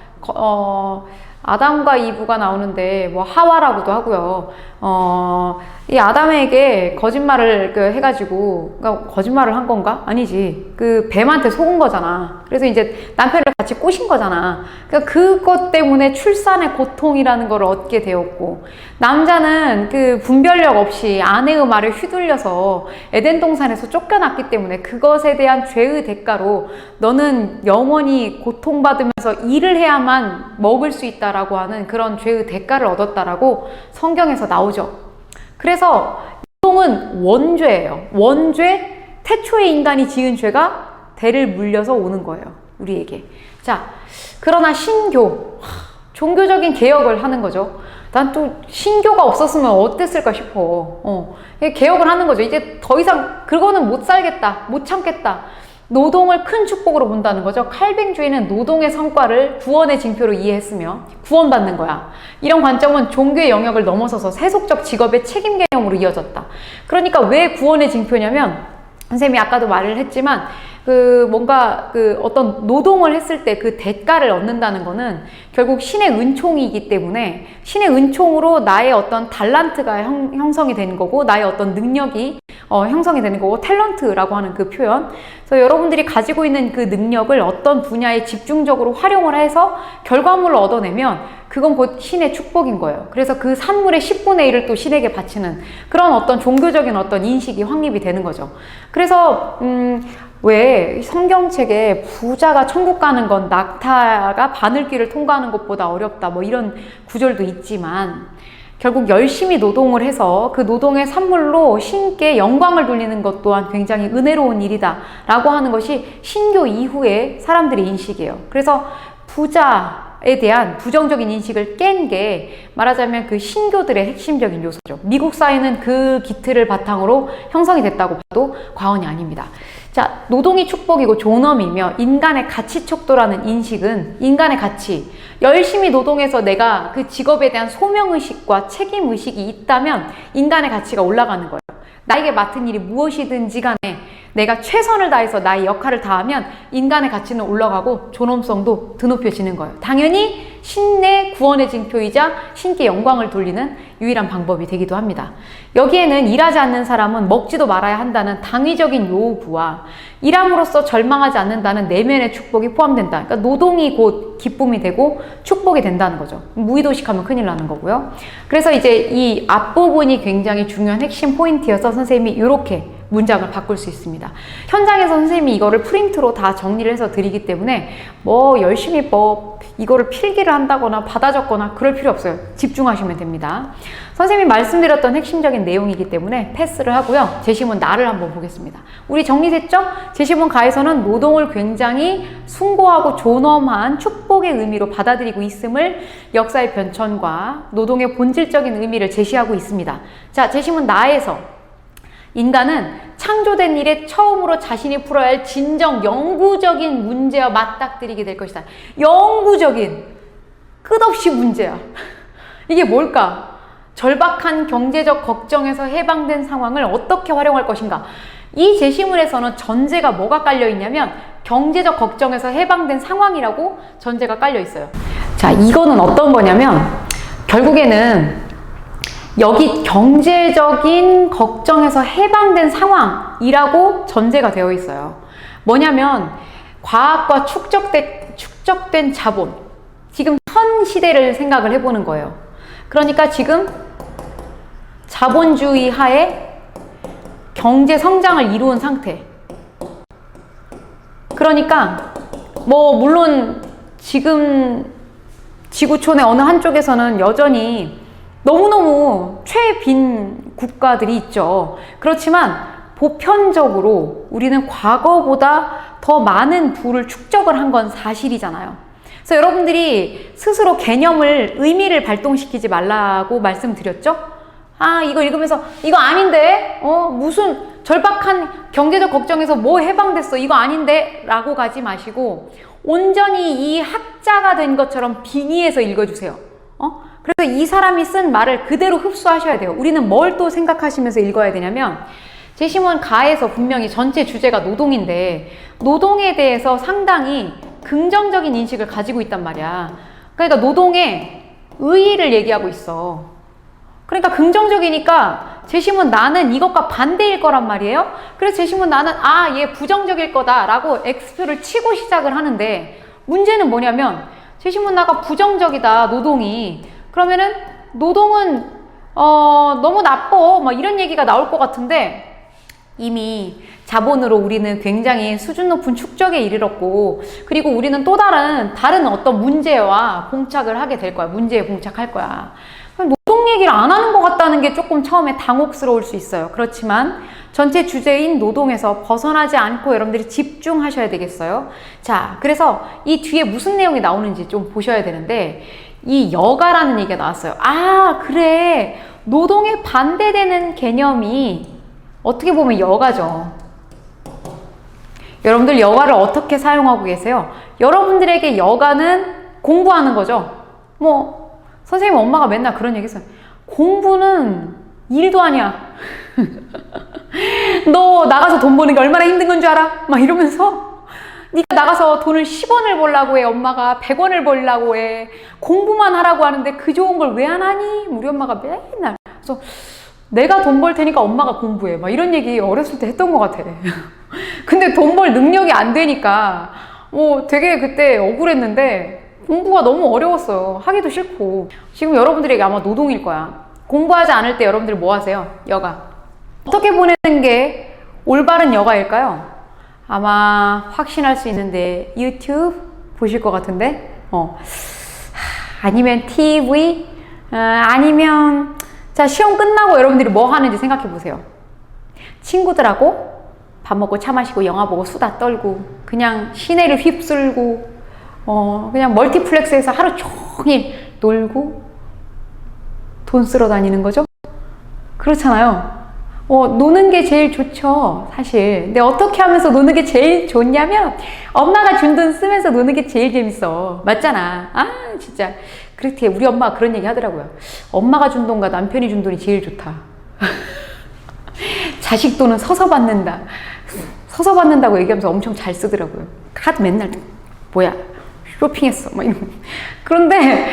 아담과 이브가 나오는데 뭐 하와라고도 하고요. 이 아담에게 거짓말을 해가지고, 그러니까 거짓말을 한 건가? 아니지. 그 뱀한테 속은 거잖아. 그래서 이제 남편을 같이 꼬신 거잖아. 그러니까 그것 때문에 출산의 고통이라는 걸 얻게 되었고, 남자는 그 분별력 없이 아내의 말에 휘둘려서 에덴 동산에서 쫓겨났기 때문에 그것에 대한 죄의 대가로 너는 영원히 고통받으면서 일을 해야만 먹을 수 있다라고 하는 그런 죄의 대가를 얻었다라고 성경에서 나오죠. 그래서 노동은 원죄예요. 원죄, 태초의 인간이 지은 죄가 대를 물려서 오는 거예요. 우리에게. 자, 그러나 신교, 종교적인 개혁을 하는 거죠. 난 또 신교가 없었으면 어땠을까 싶어. 개혁을 하는 거죠. 이제 더 이상 그거는 못 살겠다, 못 참겠다. 노동을 큰 축복으로 본다는 거죠. 칼뱅주의는 노동의 성과를 구원의 징표로 이해했으며 구원받는 거야. 이런 관점은 종교의 영역을 넘어서서 세속적 직업의 책임 개념으로 이어졌다. 그러니까 왜 구원의 징표냐면, 선생님이 아까도 말을 했지만 뭔가 어떤 노동을 했을 때 그 대가를 얻는다는 거는 결국 신의 은총이기 때문에 신의 은총으로 나의 어떤 달란트가 형성이 되는 거고, 나의 어떤 능력이 형성이 되는 거고, 탤런트라고 하는 그 표현. 그래서 여러분들이 가지고 있는 그 능력을 어떤 분야에 집중적으로 활용을 해서 결과물을 얻어내면 그건 곧 신의 축복인 거예요. 그래서 그 산물의 10분의 1을 또 신에게 바치는 그런 어떤 종교적인 어떤 인식이 확립이 되는 거죠. 그래서 왜 성경책에 부자가 천국 가는 건 낙타가 바늘길을 통과하는 것보다 어렵다, 뭐 이런 구절도 있지만, 결국 열심히 노동을 해서 그 노동의 산물로 신께 영광을 돌리는 것 또한 굉장히 은혜로운 일이다 라고 하는 것이 신교 이후의 사람들의 인식이에요. 그래서 부자에 대한 부정적인 인식을 깬 게 말하자면 그 신교들의 핵심적인 요소죠. 미국 사회는 그 기틀을 바탕으로 형성이 됐다고 봐도 과언이 아닙니다. 자, 노동이 축복이고 존엄이며 인간의 가치 척도라는 인식은 인간의 가치, 열심히 노동해서 내가 그 직업에 대한 소명의식과 책임의식이 있다면 인간의 가치가 올라가는 거예요. 나에게 맡은 일이 무엇이든지 간에 내가 최선을 다해서 나의 역할을 다하면 인간의 가치는 올라가고 존엄성도 드높여지는 거예요. 당연히 신의 구원의 징표이자 신께 영광을 돌리는 유일한 방법이 되기도 합니다. 여기에는 일하지 않는 사람은 먹지도 말아야 한다는 당위적인 요구와 일함으로써 절망하지 않는다는 내면의 축복이 포함된다. 그러니까 노동이 곧 기쁨이 되고 축복이 된다는 거죠. 무의도식하면 큰일 나는 거고요. 그래서 이제 이 앞부분이 굉장히 중요한 핵심 포인트여서 선생님이 이렇게 문장을 바꿀 수 있습니다. 현장에서 선생님이 이거를 프린트로 다 정리를 해서 드리기 때문에 뭐 열심히 이거를 필기를 한다거나 받아 적거나 그럴 필요 없어요. 집중하시면 됩니다. 선생님이 말씀드렸던 핵심적인 내용이기 때문에 패스를 하고요. 제시문 나를 한번 보겠습니다. 우리 정리됐죠? 제시문 가에서는 노동을 굉장히 숭고하고 존엄한 축복의 의미로 받아들이고 있음을 역사의 변천과 노동의 본질적인 의미를 제시하고 있습니다. 자, 제시문 나에서 인간은 창조된 일에 처음으로 자신이 풀어야 할 진정 영구적인 문제와 맞닥뜨리게 될 것이다. 영구적인, 끝없이 문제야. 이게 뭘까? 절박한 경제적 걱정에서 해방된 상황을 어떻게 활용할 것인가? 이 제시문에서는 전제가 뭐가 깔려 있냐면 경제적 걱정에서 해방된 상황이라고 전제가 깔려 있어요. 자, 이거는 어떤 거냐면 결국에는 여기 경제적인 걱정에서 해방된 상황이라고 전제가 되어 있어요. 뭐냐면 과학과 축적된 자본, 지금 현 시대를 생각을 해보는 거예요. 그러니까 지금 자본주의 하에 경제 성장을 이루은 상태. 그러니까 뭐 물론 지금 지구촌의 어느 한쪽에서는 여전히 너무너무 최빈 국가들이 있죠. 그렇지만 보편적으로 우리는 과거보다 더 많은 부를 축적을 한 건 사실이잖아요. 그래서 여러분들이 스스로 개념을, 의미를 발동시키지 말라고 말씀드렸죠? 아, 이거 읽으면서 이거 아닌데? 무슨 절박한 경제적 걱정에서 뭐 해방됐어? 이거 아닌데? 라고 가지 마시고 온전히 이 학자가 된 것처럼 빙의해서 읽어주세요. 그래서 이 사람이 쓴 말을 그대로 흡수하셔야 돼요. 우리는 뭘 또 생각하시면서 읽어야 되냐면 제시문 가에서 분명히 전체 주제가 노동인데 노동에 대해서 상당히 긍정적인 인식을 가지고 있단 말이야. 그러니까 노동의 의의를 얘기하고 있어. 그러니까 긍정적이니까 제시문 나는 이것과 반대일 거란 말이에요. 그래서 제시문 나는 얘 부정적일 거다 라고 X표를 치고 시작을 하는데 문제는 뭐냐면 제시문 나가 부정적이다 노동이. 그러면은 노동은 너무 나빠 막 이런 얘기가 나올 것 같은데 이미 자본으로 우리는 굉장히 수준 높은 축적에 이르렀고 그리고 우리는 또 다른 어떤 문제와 봉착을 하게 될 거야. 문제에 봉착할 거야. 노동 얘기를 안 하는 것 같다는 게 조금 처음에 당혹스러울 수 있어요. 그렇지만 전체 주제인 노동에서 벗어나지 않고 여러분들이 집중하셔야 되겠어요. 자, 그래서 이 뒤에 무슨 내용이 나오는지 좀 보셔야 되는데 이 여가라는 얘기가 나왔어요. 아, 그래. 노동에 반대되는 개념이 어떻게 보면 여가죠. 여러분들 여가를 어떻게 사용하고 계세요? 여러분들에게 여가는 공부하는 거죠. 뭐 선생님 엄마가 맨날 그런 얘기 했어요. 공부는 일도 아니야. 너 나가서 돈 버는 게 얼마나 힘든 건 줄 알아? 막 이러면서 네가 나가서 돈을 10원을 벌라고 해. 엄마가 100원을 벌라고 해. 공부만 하라고 하는데 그 좋은 걸 왜 안 하니? 우리 엄마가 맨날. 그래서 내가 돈 벌 테니까 엄마가 공부해. 막 이런 얘기 어렸을 때 했던 것 같아. 근데 돈 벌 능력이 안 되니까 되게 그때 억울했는데 공부가 너무 어려웠어요. 하기도 싫고. 지금 여러분들에게 아마 노동일 거야. 공부하지 않을 때 여러분들 뭐 하세요? 여가. 어떻게 보내는 게 올바른 여가일까요? 아마 확신할 수 있는데 유튜브 보실 것 같은데 아니면 TV 아니면 자 시험 끝나고 여러분들이 뭐 하는지 생각해 보세요. 친구들하고 밥 먹고 차 마시고 영화 보고 수다 떨고 그냥 시내를 휩쓸고 그냥 멀티플렉스에서 하루 종일 놀고 돈 쓰러 다니는 거죠? 그렇잖아요. 노는 게 제일 좋죠, 사실. 근데 어떻게 하면서 노는 게 제일 좋냐면 엄마가 준 돈 쓰면서 노는 게 제일 재밌어. 맞잖아. 아, 진짜. 그렇게 우리 엄마가 그런 얘기 하더라고요. 엄마가 준 돈과 남편이 준 돈이 제일 좋다. 자식 돈은 서서 받는다. 서서 받는다고 얘기하면서 엄청 잘 쓰더라고요. 카드 맨날 뭐야 쇼핑했어 막 이런. 그런데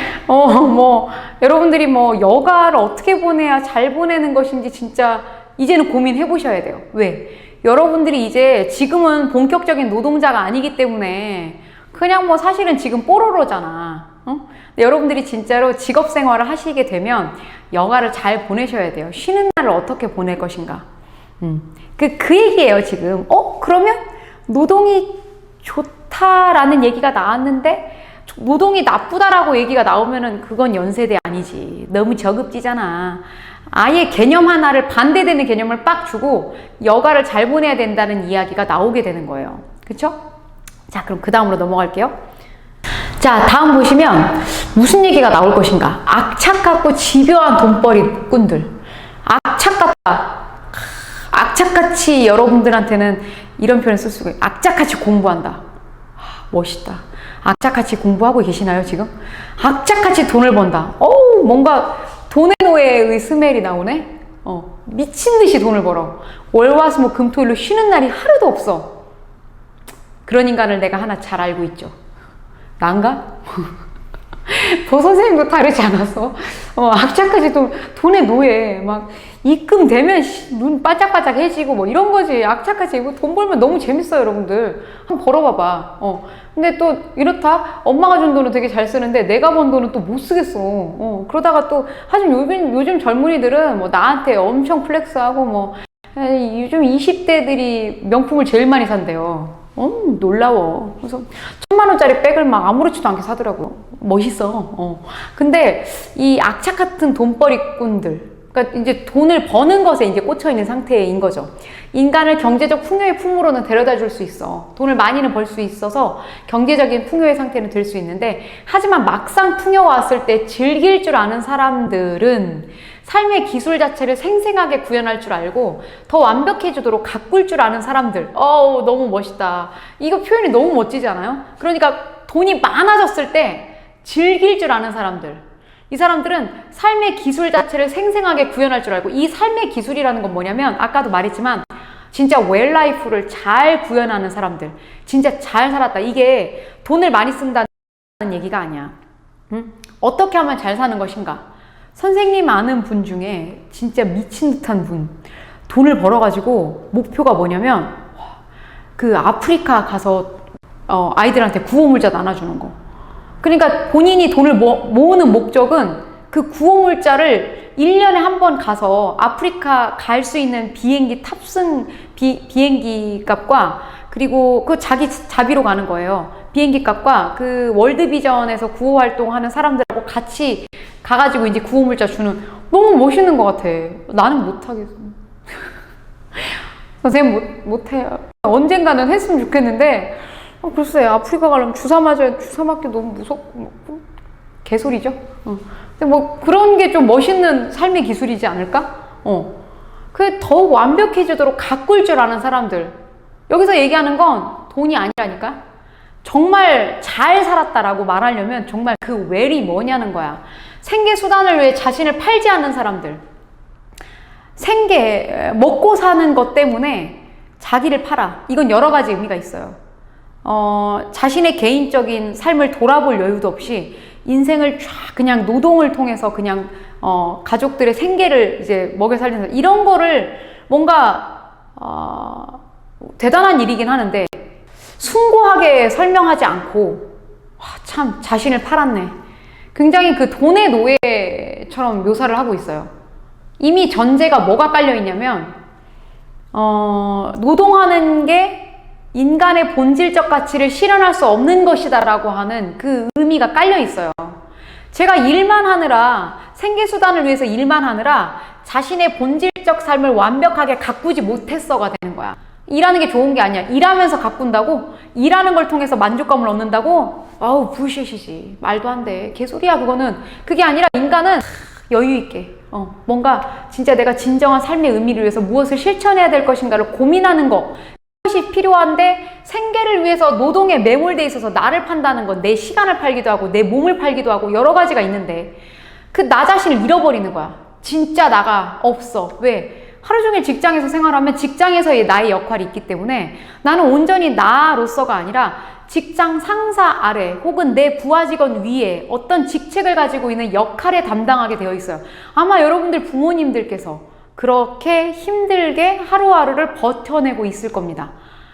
여러분들이 여가를 어떻게 보내야 잘 보내는 것인지 진짜 이제는 고민해 보셔야 돼요. 왜? 여러분들이 이제 지금은 본격적인 노동자가 아니기 때문에 그냥 사실은 지금 뽀로로잖아. 여러분들이 진짜로 직업 생활을 하시게 되면 여가를 잘 보내셔야 돼요. 쉬는 날을 어떻게 보낼 것인가. 그 얘기예요, 지금. 그러면 노동이 좋다라는 얘기가 나왔는데 노동이 나쁘다라고 얘기가 나오면은 그건 연세대 아니지. 너무 저급지잖아. 아예 개념 하나를 반대되는 개념을 빡 주고 여가를 잘 보내야 된다는 이야기가 나오게 되는 거예요. 그쵸? 자, 그럼 그 다음으로 넘어갈게요. 자, 다음 보시면 무슨 얘기가 나올 것인가? 악착같고 집요한 돈벌이꾼들. 악착같다. 악착같이 여러분들한테는 이런 표현을 쓸 수가 있어요. 악착같이 공부한다. 멋있다. 악착같이 공부하고 계시나요, 지금? 악착같이 돈을 번다. 뭔가 돈의 노예의 스멜이 나오네? 미친 듯이 돈을 벌어. 월화수목 금토일로 쉬는 날이 하루도 없어. 그런 인간을 내가 하나 잘 알고 있죠. 난가? 보 선생님도 다르지 않았어? 악착같이 돈의 노예. 막 입금되면 눈 바짝바짝 해지고 이런 거지. 악착같이 돈 벌면 너무 재밌어요, 여러분들. 한번 벌어봐봐. 근데 또 이렇다. 엄마가 준 돈은 되게 잘 쓰는데 내가 번 돈은 또 못 쓰겠어. 그러다가 또 하지만 요즘 젊은이들은 나한테 엄청 플렉스하고 요즘 20대들이 명품을 제일 많이 산대요. 놀라워. 그래서 1000만원짜리 백을 막 아무렇지도 않게 사더라고. 멋있어. 근데 이 악착 같은 돈벌이꾼들, 그러니까 이제 돈을 버는 것에 이제 꽂혀 있는 상태인 거죠. 인간을 경제적 풍요의 품으로는 데려다 줄 수 있어. 돈을 많이는 벌 수 있어서 경제적인 풍요의 상태는 될 수 있는데, 하지만 막상 풍요가 왔을 때 즐길 줄 아는 사람들은 삶의 기술 자체를 생생하게 구현할 줄 알고 더 완벽해지도록 가꿀 줄 아는 사람들. 너무 멋있다. 이거 표현이 너무 멋지지 않아요? 그러니까 돈이 많아졌을 때 즐길 줄 아는 사람들. 이 사람들은 삶의 기술 자체를 생생하게 구현할 줄 알고, 이 삶의 기술이라는 건 뭐냐면 아까도 말했지만 진짜 웰라이프를 잘 구현하는 사람들. 진짜 잘 살았다. 이게 돈을 많이 쓴다는 얘기가 아니야. 응? 어떻게 하면 잘 사는 것인가? 선생님 아는 분 중에 진짜 미친 듯한 분, 돈을 벌어가지고 목표가 뭐냐면 그 아프리카 가서 아이들한테 구호물자 나눠주는 거. 그러니까 본인이 돈을 모으는 목적은 그 구호물자를 1년에 한 번 가서 아프리카 갈 수 있는 비행기 탑승 비행기 값과, 그리고 그 자기 자비로 가는 거예요. 비행기 값과 그 월드비전에서 구호 활동하는 사람들하고 같이 가가지고 이제 구호물자 주는. 너무 멋있는 것 같아. 나는 못하겠어. 선생님 못해요. 언젠가는 했으면 좋겠는데 글쎄, 아프리카 가려면 주사 맞기 너무 무섭고. 개소리죠. 근데 뭐 그런 게 좀 멋있는 삶의 기술이지 않을까? 그 더욱 완벽해지도록 가꿀 줄 아는 사람들. 여기서 얘기하는 건 돈이 아니라니까? 정말 잘 살았다라고 말하려면 정말 그 웰이 뭐냐는 거야. 생계 수단을 위해 자신을 팔지 않는 사람들. 생계, 먹고 사는 것 때문에 자기를 팔아. 이건 여러 가지 의미가 있어요. 자신의 개인적인 삶을 돌아볼 여유도 없이 인생을 쫙 그냥 노동을 통해서 그냥 가족들의 생계를 이제 먹여 살리는 이런 거를 뭔가 대단한 일이긴 하는데 숭고하게 설명하지 않고 참 자신을 팔았네. 굉장히 그 돈의 노예처럼 묘사를 하고 있어요. 이미 전제가 뭐가 깔려 있냐면 노동하는 게 인간의 본질적 가치를 실현할 수 없는 것이다 라고 하는 그 의미가 깔려 있어요. 제가 일만 하느라, 생계수단을 위해서 일만 하느라 자신의 본질적 삶을 완벽하게 가꾸지 못했어가 되는 거야. 일하는 게 좋은 게 아니야. 일하면서 가꾼다고? 일하는 걸 통해서 만족감을 얻는다고? 아우 부시시지. 말도 안 돼. 개소리야 그거는. 그게 아니라 인간은 여유 있게 뭔가 진짜 내가 진정한 삶의 의미를 위해서 무엇을 실천해야 될 것인가를 고민하는 것, 그것이 필요한데 생계를 위해서 노동에 매몰돼 있어서 나를 판다는 건 내 시간을 팔기도 하고 내 몸을 팔기도 하고 여러 가지가 있는데 그 나 자신을 잃어버리는 거야. 진짜 나가 없어. 왜? 하루 종일 직장에서 생활하면 직장에서의 나의 역할이 있기 때문에 나는 온전히 나로서가 아니라 직장 상사 아래 혹은 내 부하 직원 위에 어떤 직책을 가지고 있는 역할에 담당하게 되어 있어요. 아마 여러분들 부모님들께서 그렇게 힘들게 하루하루를 버텨내고 있을 겁니다.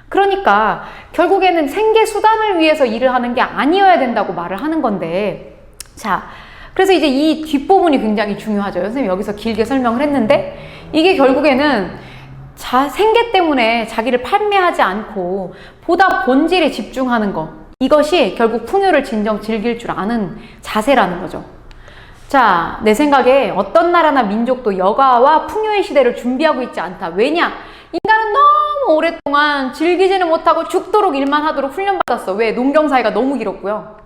그러니까 결국에는 생계 수단을 위해서 일을 하는 게 아니어야 된다고 말을 하는 건데, 자, 그래서 이제 이 뒷부분이 굉장히 중요하죠. 선생님이 여기서 길게 설명을 했는데 이게 결국에는 생계 때문에 자기를 판매하지 않고 보다 본질에 집중하는 것, 이것이 결국 풍요를 진정 즐길 줄 아는 자세라는 거죠. 자, 내 생각에 어떤 나라나 민족도 여가와 풍요의 시대를 준비하고 있지 않다. 왜냐? 인간은 너무 오랫동안 즐기지는 못하고 죽도록 일만 하도록 훈련받았어. 왜? 농경사회가 너무 길었고요.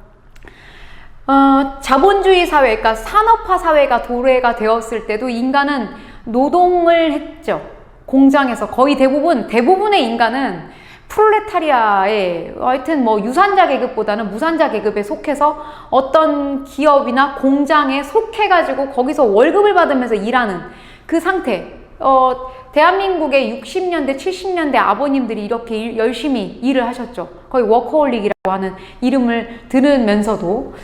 자본주의 사회, 그러니까 산업화 사회가 도래가 되었을 때도 인간은 노동을 했죠. 공장에서 거의 대부분의 인간은 프롤레타리아의 하여튼 뭐 유산자 계급보다는 무산자 계급에 속해서 어떤 기업이나 공장에 속해가지고 거기서 월급을 받으면서 일하는 그 상태. 대한민국의 60년대, 70년대 아버님들이 이렇게 열심히 일을 하셨죠. 거의 워커홀릭이라고 하는 이름을 들으면서도.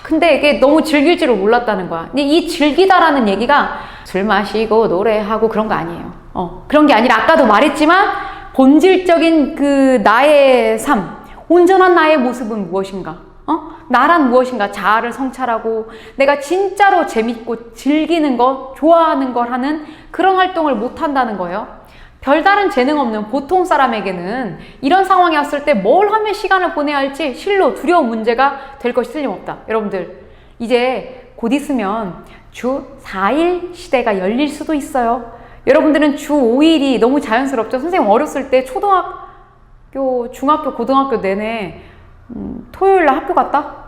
근데 이게 너무 즐길 줄을 몰랐다는 거야. 근데 이 즐기다라는 얘기가 술 마시고 노래하고 그런 거 아니에요. 그런 게 아니라 아까도 말했지만 본질적인 그 나의 삶, 온전한 나의 모습은 무엇인가? 나란 무엇인가? 자아를 성찰하고 내가 진짜로 재밌고 즐기는 것, 좋아하는 걸 하는 그런 활동을 못 한다는 거예요. 별다른 재능 없는 보통 사람에게는 이런 상황이 왔을 때 뭘 하면 시간을 보내야 할지 실로 두려운 문제가 될 것이 틀림없다. 여러분들, 이제 곧 있으면 주 4일 시대가 열릴 수도 있어요. 여러분들은 주 5일이 너무 자연스럽죠? 선생님 어렸을 때 초등학교, 중학교, 고등학교 내내 토요일날 학교 갔다?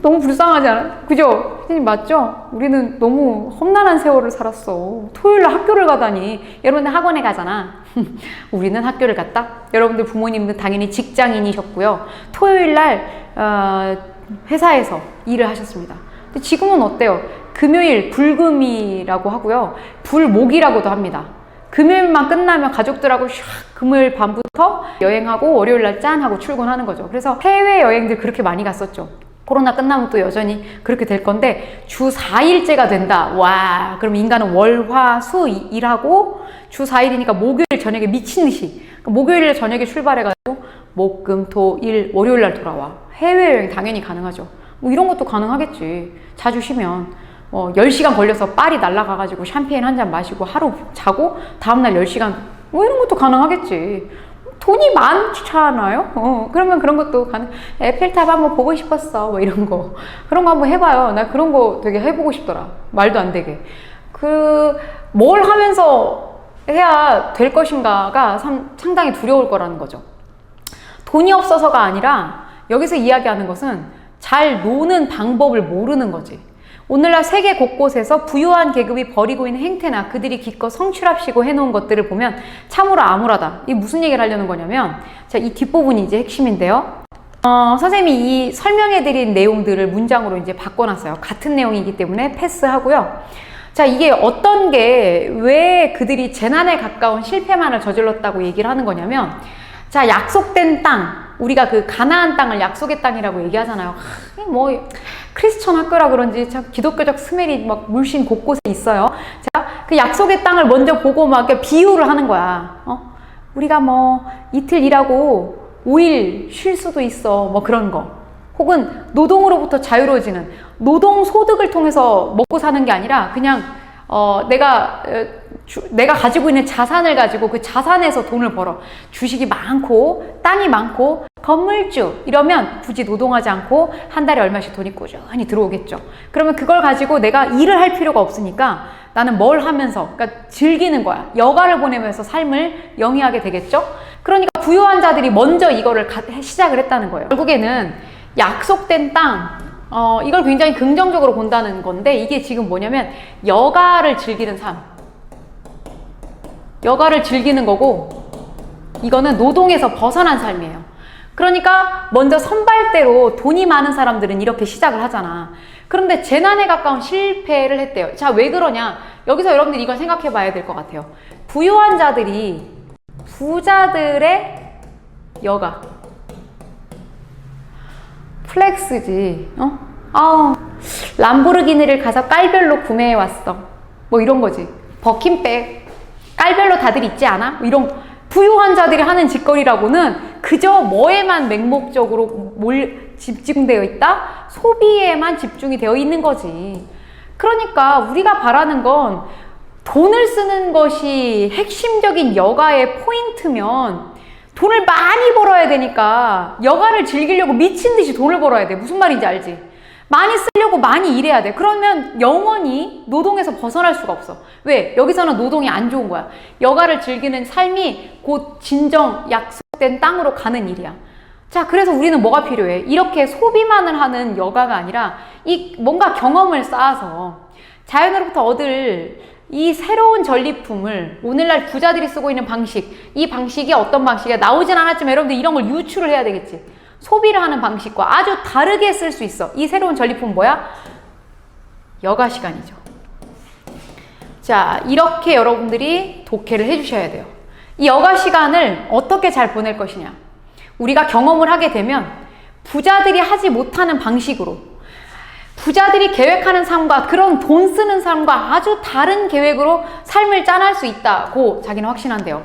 너무 불쌍하지 않아요? 그죠? 선생님 맞죠? 우리는 너무 험난한 세월을 살았어. 토요일날 학교를 가다니. 여러분들 학원에 가잖아. 우리는 학교를 갔다? 여러분들 부모님은 당연히 직장인이셨고요. 토요일날 회사에서 일을 하셨습니다. 근데 지금은 어때요? 금요일 불금이라고 하고요. 불목이라고도 합니다. 금요일만 끝나면 가족들하고 샥 금요일 밤부터 여행하고 월요일날 짠 하고 출근하는 거죠. 그래서 해외여행들 그렇게 많이 갔었죠. 코로나 끝나면 또 여전히 그렇게 될 건데 주 4일째가 된다. 와, 그럼 인간은 월, 화, 수 일하고 주 4일이니까 목요일 저녁에 미친 듯이 목요일 저녁에 출발해가지고 목, 금, 토, 일, 월요일날 돌아와. 해외여행 당연히 가능하죠. 뭐 이런 것도 가능하겠지. 자주 쉬면 10시간 걸려서 파리 날아가가지고 샴페인 한 잔 마시고 하루 자고 다음날 10시간 뭐 이런 것도 가능하겠지. 돈이 많잖아요. 그러면 그런 것도 에펠탑 한번 보고 싶었어. 뭐 이런 거. 그런 거 한번 해봐요. 나 그런 거 되게 해보고 싶더라. 말도 안 되게. 뭘 하면서 해야 될 것인가가 상당히 두려울 거라는 거죠. 돈이 없어서가 아니라 여기서 이야기하는 것은 잘 노는 방법을 모르는 거지. 오늘날 세계 곳곳에서 부유한 계급이 벌이고 있는 행태나 그들이 기껏 성취랍시고 해놓은 것들을 보면 참으로 암울하다. 이게 무슨 얘기를 하려는 거냐면, 자, 이 뒷부분이 이제 핵심인데요. 선생님이 이 설명해드린 내용들을 문장으로 이제 바꿔놨어요. 같은 내용이기 때문에 패스하고요. 자, 이게 어떤 게 왜 그들이 재난에 가까운 실패만을 저질렀다고 얘기를 하는 거냐면, 자, 약속된 땅, 우리가 그 가나안 땅을 약속의 땅이라고 얘기하잖아요. 뭐 크리스천 학교라 그런지 참 기독교적 스멜이 막 물씬 곳곳에 있어요. 자, 그 약속의 땅을 먼저 보고 막 비유를 하는 거야. 우리가 뭐 이틀 일하고 5일 쉴 수도 있어. 뭐 그런 거. 혹은 노동으로부터 자유로워지는, 노동 소득을 통해서 먹고 사는 게 아니라 그냥 내가 가지고 있는 자산을 가지고 그 자산에서 돈을 벌어. 주식이 많고 땅이 많고 건물주 이러면 굳이 노동하지 않고 한 달에 얼마씩 돈이 꾸준히 들어오겠죠. 그러면 그걸 가지고 내가 일을 할 필요가 없으니까 나는 뭘 하면서, 그러니까 즐기는 거야. 여가를 보내면서 삶을 영위하게 되겠죠. 그러니까 부유한 자들이 먼저 이거를 시작을 했다는 거예요. 결국에는 약속된 땅, 이걸 굉장히 긍정적으로 본다는 건데, 이게 지금 뭐냐면 여가를 즐기는 삶, 여가를 즐기는 거고, 이거는 노동에서 벗어난 삶이에요. 그러니까 먼저 선발대로 돈이 많은 사람들은 이렇게 시작을 하잖아. 그런데 재난에 가까운 실패를 했대요. 자, 왜 그러냐? 여기서 여러분들이 이걸 생각해 봐야 될 것 같아요. 부유한 자들이 부자들의 여가, 플렉스지. 람보르기니를 가서 깔별로 구매해 왔어. 뭐 이런 거지. 버킨백 깔별로 다들 있지 않아? 뭐 이런 부유한 자들이 하는 짓거리라고는 그저 뭐에만 맹목적으로 집중되어 있다? 소비에만 집중이 되어 있는 거지. 그러니까 우리가 바라는 건 돈을 쓰는 것이 핵심적인 여가의 포인트면 돈을 많이 벌어야 되니까 여가를 즐기려고 미친 듯이 돈을 벌어야 돼. 무슨 말인지 알지? 많이 쓰려고 많이 일해야 돼. 그러면 영원히 노동에서 벗어날 수가 없어. 왜? 여기서는 노동이 안 좋은 거야. 여가를 즐기는 삶이 곧 진정 약속된 땅으로 가는 일이야. 자, 그래서 우리는 뭐가 필요해? 이렇게 소비만을 하는 여가가 아니라 이 뭔가 경험을 쌓아서 자연으로부터 얻을 이 새로운 전리품을, 오늘날 부자들이 쓰고 있는 방식, 이 방식이 어떤 방식이야? 나오진 않았지만 여러분들 이런 걸 유추를 해야 되겠지. 소비를 하는 방식과 아주 다르게 쓸 수 있어. 이 새로운 전리품은 뭐야? 여가 시간이죠. 자, 이렇게 여러분들이 독해를 해주셔야 돼요. 이 여가 시간을 어떻게 잘 보낼 것이냐? 우리가 경험을 하게 되면 부자들이 하지 못하는 방식으로, 부자들이 계획하는 삶과 그런 돈 쓰는 삶과 아주 다른 계획으로 삶을 짜낼 수 있다고 자기는 확신한대요.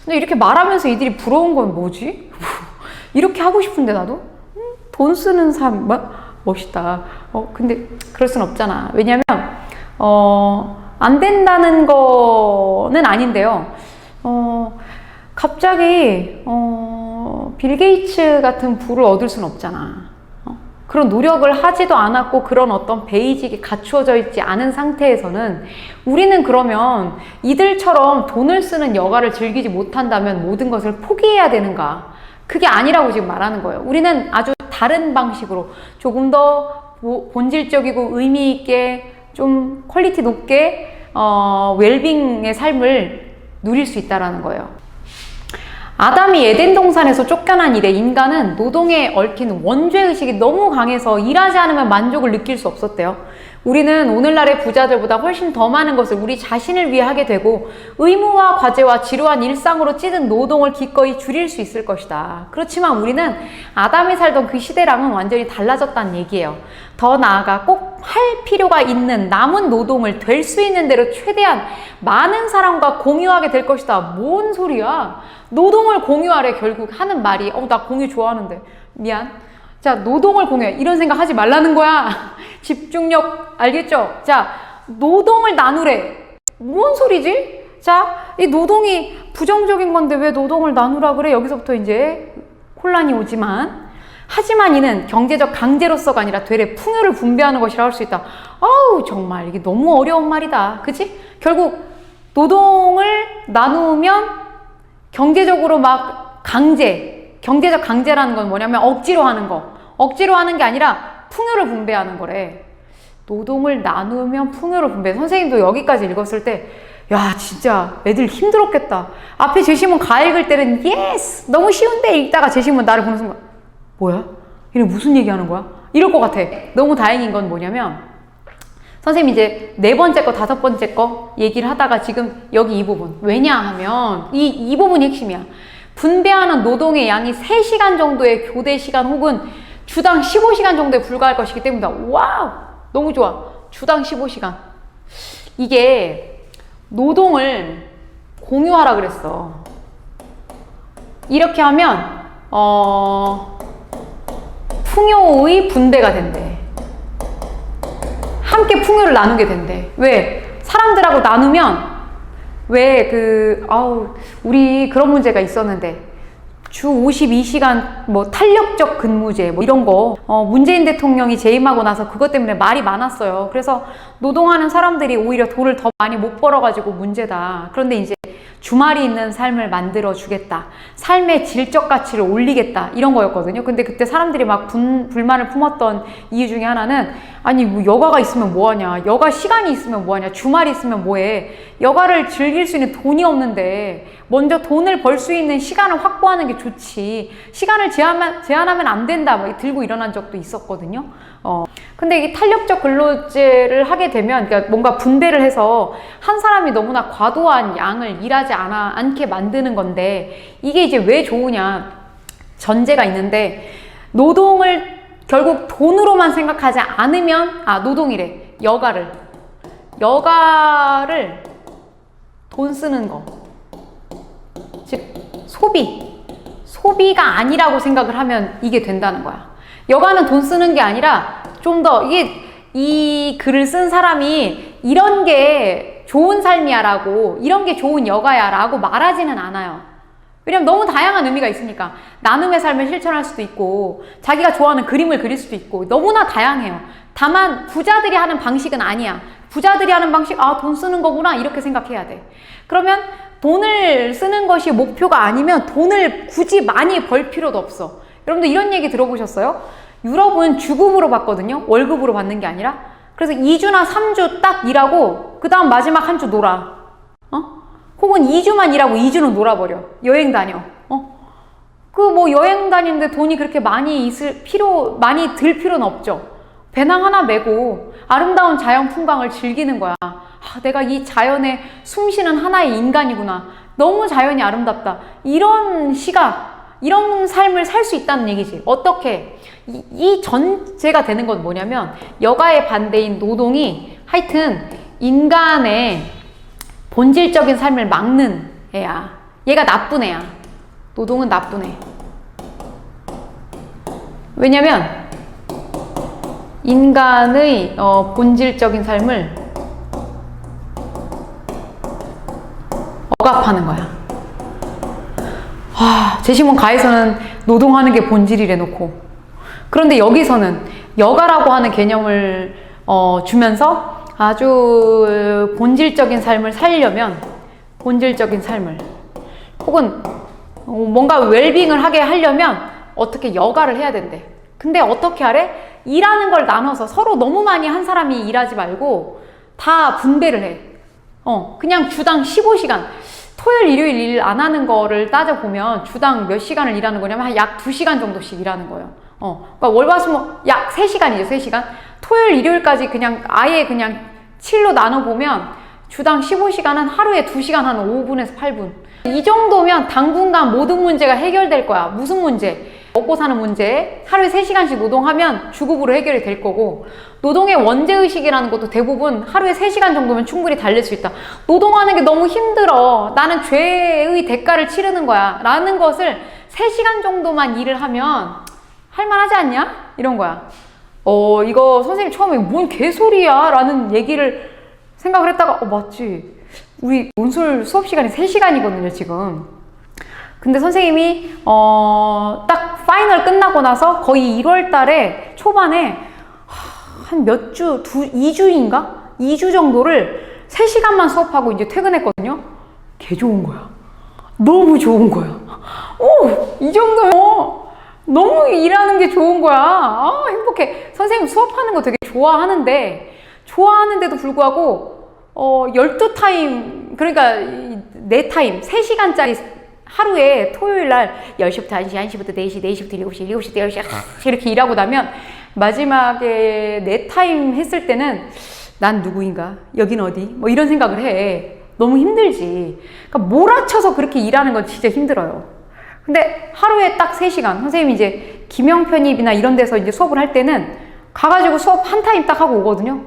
근데 이렇게 말하면서 이들이 부러운 건 뭐지? 이렇게 하고 싶은데 나도? 돈 쓰는 삶, 멋있다. 근데 그럴 순 없잖아. 왜냐면 안 된다는 거는 아닌데요. 갑자기 빌 게이츠 같은 부를 얻을 순 없잖아. 그런 노력을 하지도 않았고 그런 어떤 베이직이 갖추어져 있지 않은 상태에서는 우리는 그러면 이들처럼 돈을 쓰는 여가를 즐기지 못한다면 모든 것을 포기해야 되는가? 그게 아니라고 지금 말하는 거예요. 우리는 아주 다른 방식으로 조금 더 본질적이고 의미 있게 좀 퀄리티 높게 웰빙의 삶을 누릴 수 있다는 거예요. 아담이 에덴 동산에서 쫓겨난 이래 인간은 노동에 얽힌 원죄의식이 너무 강해서 일하지 않으면 만족을 느낄 수 없었대요. 우리는 오늘날의 부자들보다 훨씬 더 많은 것을 우리 자신을 위해 하게 되고 의무와 과제와 지루한 일상으로 찌든 노동을 기꺼이 줄일 수 있을 것이다. 그렇지만 우리는 아담이 살던 그 시대랑은 완전히 달라졌다는 얘기예요. 더 나아가 꼭 할 필요가 있는 남은 노동을 될 수 있는 대로 최대한 많은 사람과 공유하게 될 것이다. 뭔 소리야? 노동을 공유하래. 결국 하는 말이 나 공유 좋아하는데 미안. 자, 노동을 공유해. 이런 생각 하지 말라는 거야. 집중력 알겠죠? 자, 노동을 나누래. 뭔 소리지? 자, 이 노동이 부정적인 건데 왜 노동을 나누라 그래? 여기서부터 이제 혼란이 오지만, 하지만 이는 경제적 강제로서가 아니라 되레 풍요를 분배하는 것이라 할 수 있다. 정말 이게 너무 어려운 말이다. 그치? 결국 노동을 나누면 경제적으로 막 경제적 강제라는 건 뭐냐면 억지로 하는 거. 억지로 하는 게 아니라 풍요를 분배하는 거래. 노동을 나누면 풍요를 분배. 선생님도 여기까지 읽었을 때 야 진짜 애들 힘들었겠다. 앞에 제시문 가 읽을 때는 예스 너무 쉬운데 읽다가 제시문 나를 보는 순간 뭐야? 얘네 무슨 얘기하는 거야? 이럴 것 같아. 너무 다행인 건 뭐냐면 선생님이 이제 4번째 거 5번째 거 얘기를 하다가 지금 여기 이 부분 왜냐하면 이 부분이 핵심이야. 분배하는 노동의 양이 3시간 정도의 교대 시간 혹은 주당 15시간 정도에 불과할 것이기 때문이다. 와우 너무 좋아. 주당 15시간. 이게 노동을 공유하라 그랬어. 이렇게 하면 풍요의 분배가 된대. 함께 풍요를 나누게 된대. 왜? 사람들하고 나누면 우리 그런 문제가 있었는데 주 52시간 뭐 탄력적 근무제 뭐 이런 거 문재인 대통령이 재임하고 나서 그것 때문에 말이 많았어요. 그래서 노동하는 사람들이 오히려 돈을 더 많이 못 벌어가지고 문제다. 그런데 이제 주말이 있는 삶을 만들어 주겠다. 삶의 질적 가치를 올리겠다. 이런 거였거든요. 근데 그때 사람들이 막 불만을 품었던 이유 중에 하나는 아니 뭐 여가가 있으면 뭐하냐. 여가 시간이 있으면 뭐하냐. 주말이 있으면 뭐해. 여가를 즐길 수 있는 돈이 없는데 먼저 돈을 벌 수 있는 시간을 확보하는 게 좋지. 시간을 제한하면 안 된다. 막 들고 일어난 적도 있었거든요. 근데 이게 탄력적 근로제를 하게 되면 그러니까 뭔가 분배를 해서 한 사람이 너무나 과도한 양을 일하지 않게 만드는 건데 이게 이제 왜 좋으냐 전제가 있는데 노동을 결국 돈으로만 생각하지 않으면 노동이래. 여가를 돈 쓰는 거 즉 소비가 아니라고 생각을 하면 이게 된다는 거야. 여가는 돈 쓰는 게 아니라 좀 더 이 글을 쓴 사람이 이런 게 좋은 삶이야 라고 이런 게 좋은 여가야 라고 말하지는 않아요. 왜냐면 너무 다양한 의미가 있으니까. 나눔의 삶을 실천할 수도 있고 자기가 좋아하는 그림을 그릴 수도 있고 너무나 다양해요. 다만 부자들이 하는 방식은 아니야. 부자들이 하는 방식 돈 쓰는 거구나 이렇게 생각해야 돼. 그러면 돈을 쓰는 것이 목표가 아니면 돈을 굳이 많이 벌 필요도 없어. 여러분들 이런 얘기 들어보셨어요? 유럽은 주급으로 받거든요. 월급으로 받는 게 아니라. 그래서 2주나 3주 딱 일하고 그 다음 마지막 한 주 놀아. 혹은 2주만 일하고 2주는 놀아버려. 여행 다녀. 여행 다니는데 돈이 그렇게 많이 들 필요는 없죠. 배낭 하나 메고 아름다운 자연 풍광을 즐기는 거야. 내가 이 자연에 숨쉬는 하나의 인간이구나. 너무 자연이 아름답다. 이런 시각, 이런 삶을 살 수 있다는 얘기지. 어떻게? 이 전제가 되는 건 뭐냐면 여가의 반대인 노동이 하여튼 인간의 본질적인 삶을 막는 애야. 얘가 나쁜 애야. 노동은 나쁜 애. 왜냐면 인간의 본질적인 삶을 억압하는 거야. 제시문 가에서는 노동하는 게 본질이래 놓고 그런데 여기서는 여가라고 하는 개념을 주면서 아주 본질적인 삶을 살려면 본질적인 삶을 혹은 뭔가 웰빙을 하게 하려면 어떻게 여가를 해야 된대. 근데 어떻게 하래? 일하는 걸 나눠서 서로 너무 많이 한 사람이 일하지 말고 다 분배를 해. 그냥 주당 15시간. 토요일, 일요일 일 안 하는 거를 따져보면 주당 몇 시간을 일하는 거냐면 약 2시간 정도씩 일하는 거예요. 그러니까 월화수목 약 3시간이죠, 3시간. 토요일, 일요일까지 아예 7로 나눠보면 주당 15시간은 하루에 2시간 한 5분에서 8분. 이 정도면 당분간 모든 문제가 해결될 거야. 무슨 문제? 먹고 사는 문제. 하루에 3시간씩 노동하면 주급으로 해결이 될 거고 노동의 원죄의식이라는 것도 대부분 하루에 3시간 정도면 충분히 달릴 수 있다. 노동하는 게 너무 힘들어. 나는 죄의 대가를 치르는 거야. 라는 것을 3시간 정도만 일을 하면 할만하지 않냐? 이런 거야. 이거 선생님 처음에 뭔 개소리야? 라는 얘기를 생각을 했다가 맞지. 우리 논술 수업 시간이 3시간이거든요, 지금. 근데 선생님이 딱 파이널 끝나고 나서 거의 1월 달에 초반에 한 몇 주, 2주인가? 2주 정도를 3시간만 수업하고 이제 퇴근했거든요. 개 좋은 거야. 너무 좋은 거야. 이 정도면 너무 일하는 게 좋은 거야. 아, 행복해. 선생님 수업하는 거 되게 좋아하는데도 불구하고 12타임, 그러니까 4타임, 3시간짜리 하루에 토요일 날 10시부터 1시, 1시부터 4시, 4시부터 7시, 7시부터 10시 이렇게 일하고 나면 마지막에 4타임 했을 때는 난 누구인가? 여긴 어디? 뭐 이런 생각을 해. 너무 힘들지. 그러니까 몰아쳐서 그렇게 일하는 건 진짜 힘들어요. 근데 하루에 딱 3시간, 선생님이 이제 김영 편입이나 이런 데서 이제 수업을 할 때는 가가지고 수업 한 타임 딱 하고 오거든요.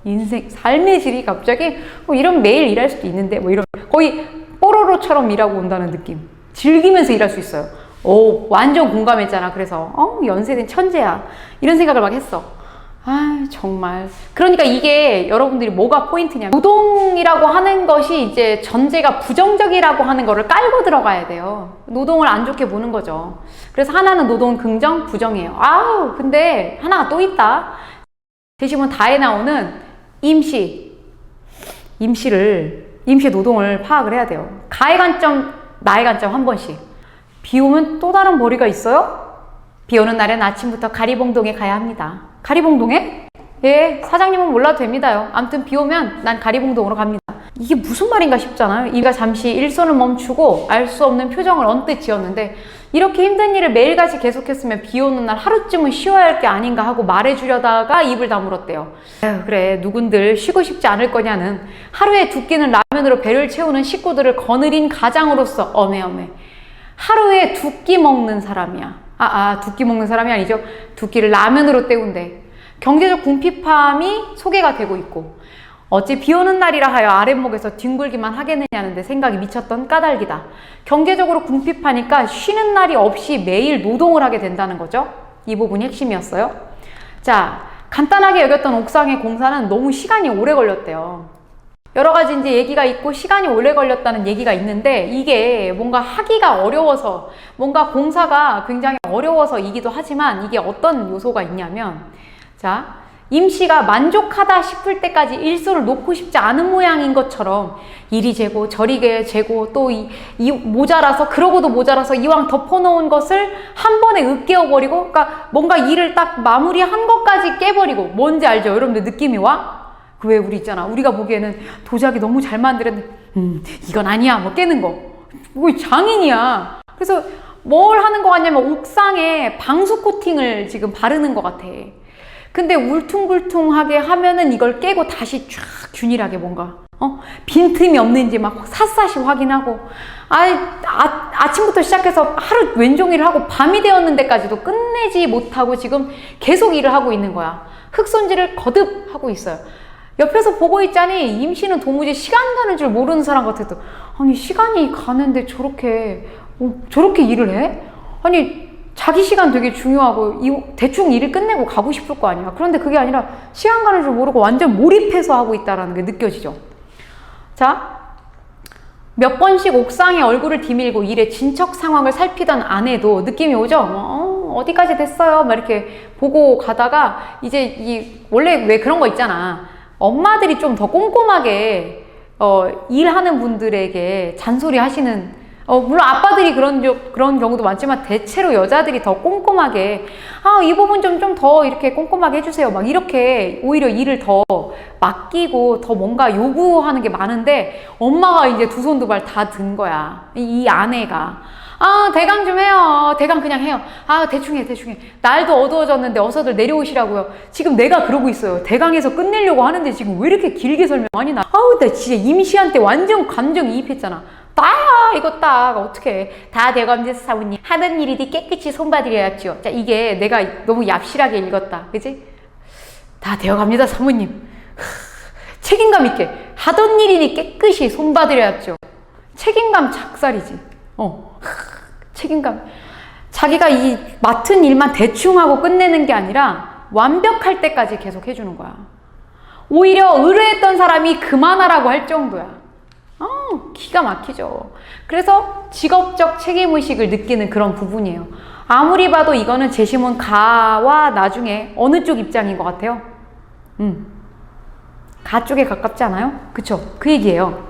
인생, 삶의 질이 갑자기 이런 매일 일할 수도 있는데 뭐 이런 거의 뽀로로처럼 일하고 온다는 느낌. 즐기면서 일할 수 있어요. 완전 공감했잖아. 그래서 연세된 천재야. 이런 생각을 막 했어. 아, 정말. 그러니까 이게 여러분들이 뭐가 포인트냐면 노동이라고 하는 것이 이제 전제가 부정적이라고 하는 거를 깔고 들어가야 돼요. 노동을 안 좋게 보는 거죠. 그래서 하나는 노동 긍정, 부정이에요. 근데 하나가 또 있다. 제시문 다에 나오는 임시 노동을 파악을 해야 돼요. 가의 관점, 나의 관점 한 번씩. 비 오면 또 다른 머리가 있어요? 비 오는 날엔 아침부터 가리봉동에 가야 합니다. 가리봉동에? 예, 사장님은 몰라도 됩니다요. 아무튼 비 오면 난 가리봉동으로 갑니다. 이게 무슨 말인가 싶잖아요. 이가 잠시 일손을 멈추고 알 수 없는 표정을 언뜻 지었는데 이렇게 힘든 일을 매일같이 계속했으면 비 오는 날 하루쯤은 쉬어야 할 게 아닌가 하고 말해주려다가 입을 다물었대요. 그래, 누군들 쉬고 싶지 않을 거냐는 하루에 2끼는 라면으로 배를 채우는 식구들을 거느린 가장으로서 어메어메. 하루에 2끼 먹는 사람이야. 2끼 먹는 사람이 아니죠. 2끼를 라면으로 때운대. 경제적 궁핍함이 소개가 되고 있고 어찌 비 오는 날이라 하여 아랫목에서 뒹굴기만 하겠느냐는데 생각이 미쳤던 까닭이다. 경제적으로 궁핍하니까 쉬는 날이 없이 매일 노동을 하게 된다는 거죠. 이 부분이 핵심이었어요. 자, 간단하게 여겼던 옥상의 공사는 너무 시간이 오래 걸렸대요. 여러 가지 이제 얘기가 있고 시간이 오래 걸렸다는 얘기가 있는데 이게 뭔가 하기가 어려워서 뭔가 공사가 굉장히 어려워서이기도 하지만 이게 어떤 요소가 있냐면 자, 임씨가 만족하다 싶을 때까지 일손을 놓고 싶지 않은 모양인 것처럼 이리 재고 저리 재고 또 모자라서 그러고도 모자라서 이왕 덮어놓은 것을 한 번에 으깨어버리고 그러니까 뭔가 일을 딱 마무리한 것까지 깨버리고 뭔지 알죠? 여러분들 느낌이 와? 왜 우리 있잖아. 우리가 보기에는 도자기 너무 잘 만들었는데 이건 아니야 뭐 깨는 거. 뭐 장인이야. 그래서 뭘 하는 거 같냐면 옥상에 방수 코팅을 지금 바르는 것 같아. 근데 울퉁불퉁하게 하면은 이걸 깨고 다시 쫙 균일하게 뭔가 빈틈이 없는지 막 샅샅이 확인하고 아침부터 시작해서 하루 왼종일을 하고 밤이 되었는데까지도 끝내지 못하고 지금 계속 일을 하고 있는 거야. 흙손질을 거듭 하고 있어요. 옆에서 보고 있자니 임씨는 도무지 시간 가는 줄 모르는 사람 같아도 아니 시간이 가는데 저렇게 일을 해? 아니 자기 시간 되게 중요하고 대충 일을 끝내고 가고 싶을 거 아니야. 그런데 그게 아니라 시간 가는 줄 모르고 완전 몰입해서 하고 있다는 게 느껴지죠. 자, 몇 번씩 옥상에 얼굴을 디밀고 일의 진척 상황을 살피던 아내도 느낌이 오죠. 어디까지 됐어요? 막 이렇게 보고 가다가 이제 원래 왜 그런 거 있잖아. 엄마들이 좀 더 꼼꼼하게 일하는 분들에게 잔소리 하시는 물론 아빠들이 그런 경우도 많지만 대체로 여자들이 더 꼼꼼하게 이 부분 좀 더 이렇게 꼼꼼하게 해주세요. 막 이렇게 오히려 일을 더 맡기고 더 뭔가 요구하는 게 많은데 엄마가 이제 두 손 두 발 다 든 거야. 이 아내가 대강 좀 해요. 대강 그냥 해요. 대충 해. 날도 어두워졌는데 어서들 내려오시라고요. 지금 내가 그러고 있어요. 대강해서 끝내려고 하는데 지금 왜 이렇게 길게 설명하니 나. 나 진짜 임시한테 완전 감정이입했잖아. 나야 이거 딱 어떻게 다 대감제스 사모님 하는 일이디 깨끗이 손봐드려야죠. 자, 이게 내가 너무 얍실하게 읽었다. 그치? 다 되어갑니다 사모님. 책임감 있게 하던 일이니 깨끗이 손봐드려야죠. 책임감 작살이지. 책임감. 자기가 이 맡은 일만 대충 하고 끝내는 게 아니라 완벽할 때까지 계속 해주는 거야. 오히려 의뢰했던 사람이 그만하라고 할 정도야. 기가 막히죠. 그래서 직업적 책임의식을 느끼는 그런 부분이에요. 아무리 봐도 이거는 제시문 가와 나중에 어느 쪽 입장인 것 같아요? 가 쪽에 가깝지 않아요? 그쵸? 그 얘기예요.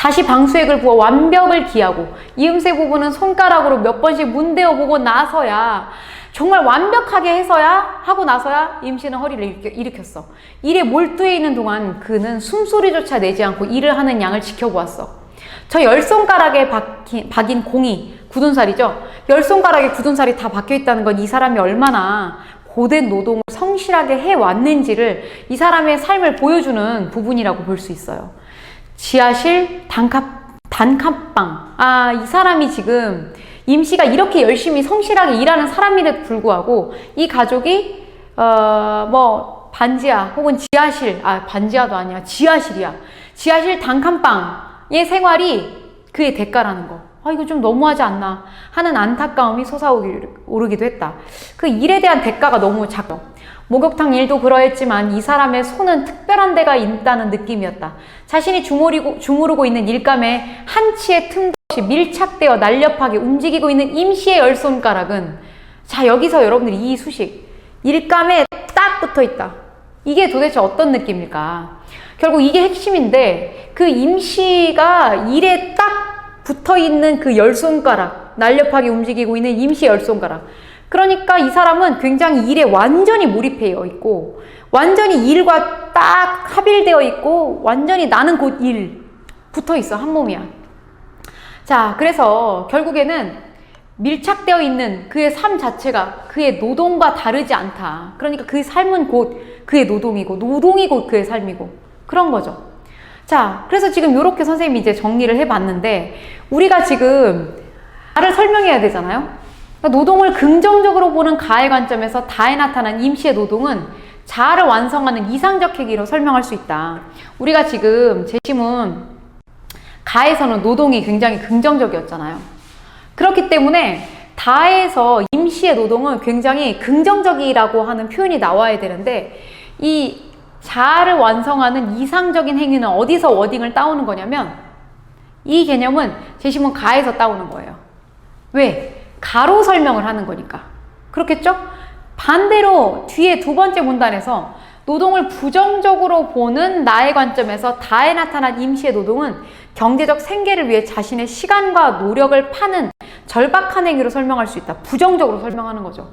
다시 방수액을 부어 완벽을 기하고 이음새 부분은 손가락으로 몇 번씩 문대어 보고 나서야 정말 완벽하게 해서야 하고 나서야 임씨는 허리를 일으켰어. 일에 몰두해 있는 동안 그는 숨소리조차 내지 않고 일을 하는 양을 지켜보았어. 저 10손가락에 박인 공이 굳은 살이죠. 10손가락에 굳은 살이 다 박혀 있다는 건 이 사람이 얼마나 고된 노동을 성실하게 해왔는지를 이 사람의 삶을 보여주는 부분이라고 볼 수 있어요. 지하실, 단칸방. 이 사람이 지금 임씨가 이렇게 열심히 성실하게 일하는 사람임에도 불구하고 이 가족이 반지하 혹은 지하실, 반지하도 아니야, 지하실이야. 지하실 단칸방의 생활이 그의 대가라는 거. 이거 좀 너무하지 않나 하는 안타까움이 솟아오르기도 했다. 그 일에 대한 대가가 너무 작아. 목욕탕 일도 그러했지만 이 사람의 손은 특별한 데가 있다는 느낌이었다. 자신이 주무르고 있는 일감에 한치의 틈도 없이 밀착되어 날렵하게 움직이고 있는 임씨의 10손가락은, 자, 여기서 여러분들이 이 수식, 일감에 딱 붙어 있다. 이게 도대체 어떤 느낌일까? 결국 이게 핵심인데, 그 임씨가 일에 딱 붙어 있는 그 10손가락, 날렵하게 움직이고 있는 임씨의 10손가락. 그러니까 이 사람은 굉장히 일에 완전히 몰입해 있고, 완전히 일과 딱 합일되어 있고, 완전히 나는 곧 일 붙어 있어. 한 몸이야. 자, 그래서 결국에는 밀착되어 있는 그의 삶 자체가 그의 노동과 다르지 않다. 그러니까 그 삶은 곧 그의 노동이고, 노동이 곧 그의 삶이고, 그런 거죠. 자, 그래서 지금 이렇게 선생님이 이제 정리를 해봤는데, 우리가 지금 나를 설명해야 되잖아요. 그러니까 노동을 긍정적으로 보는 가의 관점에서 다에 나타난 임씨의 노동은 자아를 완성하는 이상적 행위로 설명할 수 있다. 우리가 지금 제시문 가에서는 노동이 굉장히 긍정적이었잖아요. 그렇기 때문에 다에서 임씨의 노동은 굉장히 긍정적이라고 하는 표현이 나와야 되는데, 이 자아를 완성하는 이상적인 행위는 어디서 워딩을 따오는 거냐면, 이 개념은 제시문 가에서 따오는 거예요. 왜? 가로 설명을 하는 거니까. 그렇겠죠? 반대로 뒤에 두 번째 문단에서 노동을 부정적으로 보는 나의 관점에서 다에 나타난 임씨의 노동은 경제적 생계를 위해 자신의 시간과 노력을 파는 절박한 행위로 설명할 수 있다. 부정적으로 설명하는 거죠.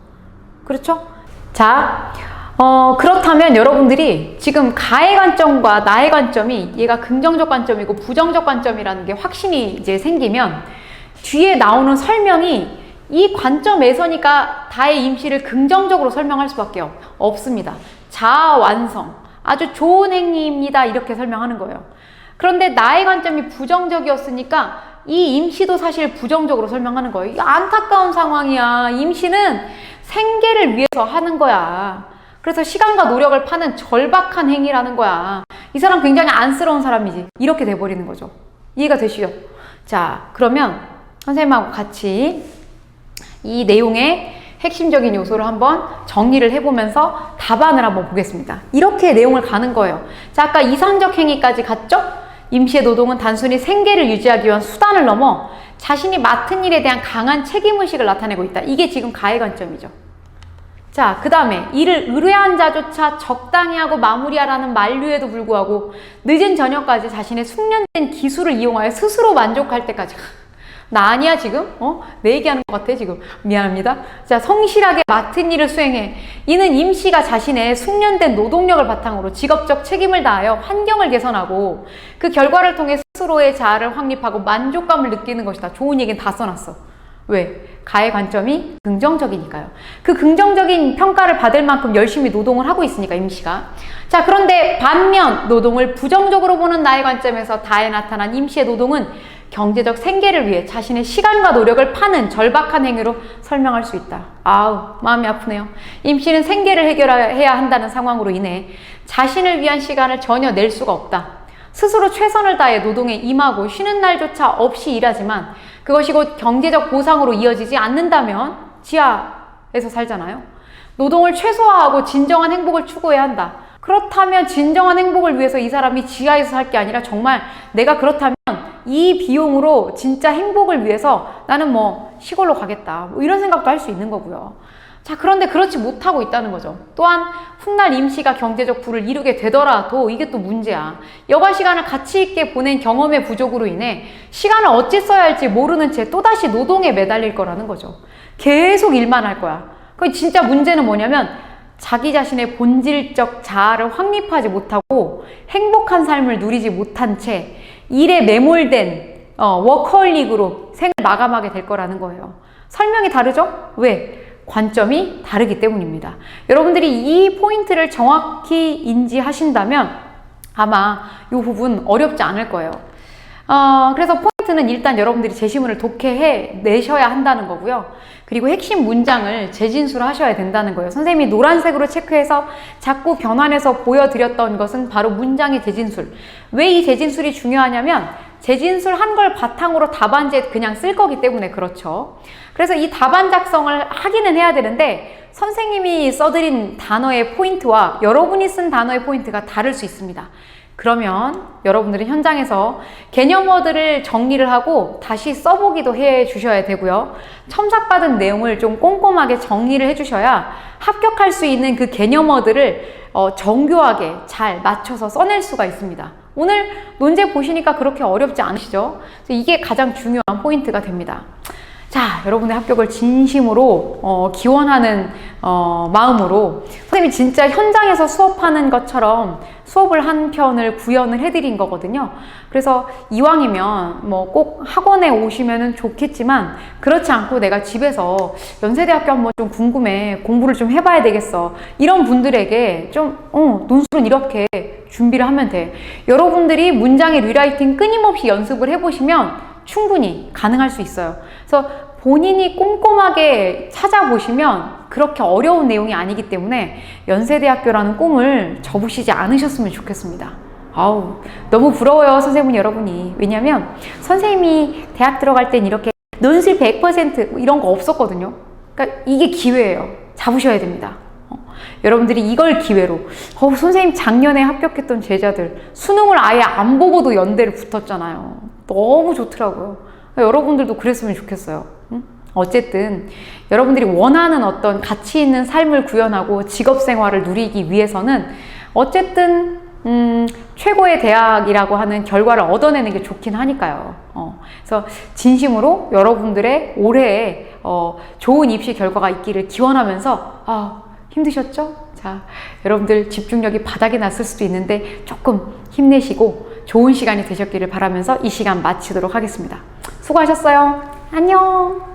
그렇죠? 자, 그렇다면 여러분들이 지금 가의 관점과 나의 관점이, 얘가 긍정적 관점이고 부정적 관점이라는 게 확신이 이제 생기면 뒤에 나오는 설명이 이 관점에서니까 다의 임씨를 긍정적으로 설명할 수밖에 없습니다. 자아 완성, 아주 좋은 행위입니다. 이렇게 설명하는 거예요. 그런데 나의 관점이 부정적이었으니까 이 임씨도 사실 부정적으로 설명하는 거예요. 안타까운 상황이야. 임씨는 생계를 위해서 하는 거야. 그래서 시간과 노력을 파는 절박한 행위라는 거야. 이 사람 굉장히 안쓰러운 사람이지. 이렇게 돼버리는 거죠. 이해가 되시죠? 자, 그러면 선생님하고 같이 이 내용의 핵심적인 요소를 한번 정리를 해보면서 답안을 한번 보겠습니다. 이렇게 내용을 가는 거예요. 자, 아까 이상적 행위까지 갔죠? 임씨의 노동은 단순히 생계를 유지하기 위한 수단을 넘어 자신이 맡은 일에 대한 강한 책임의식을 나타내고 있다. 이게 지금 가의 관점이죠. 자, 그 다음에 일을 의뢰한 자조차 적당히 하고 마무리하라는 만류에도 불구하고 늦은 저녁까지 자신의 숙련된 기술을 이용하여 스스로 만족할 때까지. 나 아니야 지금? 내 얘기하는 것 같아 지금. 미안합니다. 자, 성실하게 맡은 일을 수행해. 이는 임씨가 자신의 숙련된 노동력을 바탕으로 직업적 책임을 다하여 환경을 개선하고 그 결과를 통해 스스로의 자아를 확립하고 만족감을 느끼는 것이다. 좋은 얘기는 다 써놨어. 왜? 가의 관점이 긍정적이니까요. 그 긍정적인 평가를 받을 만큼 열심히 노동을 하고 있으니까, 임씨가. 자, 그런데 반면 노동을 부정적으로 보는 나의 관점에서 다에 나타난 임씨의 노동은 경제적 생계를 위해 자신의 시간과 노력을 파는 절박한 행위로 설명할 수 있다. 아우, 마음이 아프네요. 임씨는 생계를 해결해야 한다는 상황으로 인해 자신을 위한 시간을 전혀 낼 수가 없다. 스스로 최선을 다해 노동에 임하고 쉬는 날조차 없이 일하지만 그것이 곧 경제적 보상으로 이어지지 않는다면 지하에서 살잖아요. 노동을 최소화하고 진정한 행복을 추구해야 한다. 그렇다면 진정한 행복을 위해서 이 사람이 지하에서 살 게 아니라 정말 내가 그렇다면 이 비용으로 진짜 행복을 위해서 나는 뭐 시골로 가겠다. 뭐 이런 생각도 할 수 있는 거고요. 자, 그런데 그렇지 못하고 있다는 거죠. 또한 훗날 임시가 경제적 부를 이루게 되더라도 이게 또 문제야. 여가 시간을 가치 있게 보낸 경험의 부족으로 인해 시간을 어찌 써야 할지 모르는 채 또다시 노동에 매달릴 거라는 거죠. 계속 일만 할 거야. 그 진짜 문제는 뭐냐면 자기 자신의 본질적 자아를 확립하지 못하고 행복한 삶을 누리지 못한 채 일에 매몰된 워커홀릭으로 생을 마감하게 될 거라는 거예요. 설명이 다르죠? 왜? 관점이 다르기 때문입니다. 여러분들이 이 포인트를 정확히 인지하신다면 아마 이 부분 어렵지 않을 거예요. 그래서 포인트는 일단 여러분들이 제시문을 독해해 내셔야 한다는 거고요. 그리고 핵심 문장을 재진술을 하셔야 된다는 거예요. 선생님이 노란색으로 체크해서 자꾸 변환해서 보여드렸던 것은 바로 문장의 재진술. 왜 이 재진술이 중요하냐면 재진술 한 걸 바탕으로 답안지에 그냥 쓸 거기 때문에 그렇죠. 그래서 이 답안 작성을 하기는 해야 되는데 선생님이 써드린 단어의 포인트와 여러분이 쓴 단어의 포인트가 다를 수 있습니다. 그러면 여러분들은 현장에서 개념어들을 정리를 하고 다시 써보기도 해 주셔야 되고요. 첨삭받은 내용을 좀 꼼꼼하게 정리를 해 주셔야 합격할 수 있는 그 개념어들을 정교하게 잘 맞춰서 써낼 수가 있습니다. 오늘 논제 보시니까 그렇게 어렵지 않으시죠? 이게 가장 중요한 포인트가 됩니다. 자, 여러분의 합격을 진심으로 기원하는 마음으로 선생님이 진짜 현장에서 수업하는 것처럼 수업을 한 편을 구현을 해드린 거거든요. 그래서 이왕이면 뭐 꼭 학원에 오시면은 좋겠지만 그렇지 않고 내가 집에서 연세대학교 한번 좀 궁금해, 공부를 좀 해봐야 되겠어, 이런 분들에게 좀 논술은 이렇게 준비를 하면 돼. 여러분들이 문장의 리라이팅 끊임없이 연습을 해보시면 충분히 가능할 수 있어요. 그래서 본인이 꼼꼼하게 찾아보시면 그렇게 어려운 내용이 아니기 때문에 연세대학교라는 꿈을 접으시지 않으셨으면 좋겠습니다. 아우, 너무 부러워요, 선생님 여러분이. 왜냐면 선생님이 대학 들어갈 땐 이렇게 논술 100% 이런 거 없었거든요. 그러니까 이게 기회예요. 잡으셔야 됩니다. 여러분들이 이걸 기회로 선생님 작년에 합격했던 제자들 수능을 아예 안 보고도 연대를 붙었잖아요. 너무 좋더라고요. 여러분들도 그랬으면 좋겠어요. 어쨌든 여러분들이 원하는 어떤 가치 있는 삶을 구현하고 직업생활을 누리기 위해서는 어쨌든 최고의 대학이라고 하는 결과를 얻어내는 게 좋긴 하니까요. 그래서 진심으로 여러분들의 올해에 좋은 입시 결과가 있기를 기원하면서 힘드셨죠? 자, 여러분들 집중력이 바닥이 났을 수도 있는데 조금 힘내시고 좋은 시간이 되셨기를 바라면서 이 시간 마치도록 하겠습니다. 수고하셨어요. 안녕.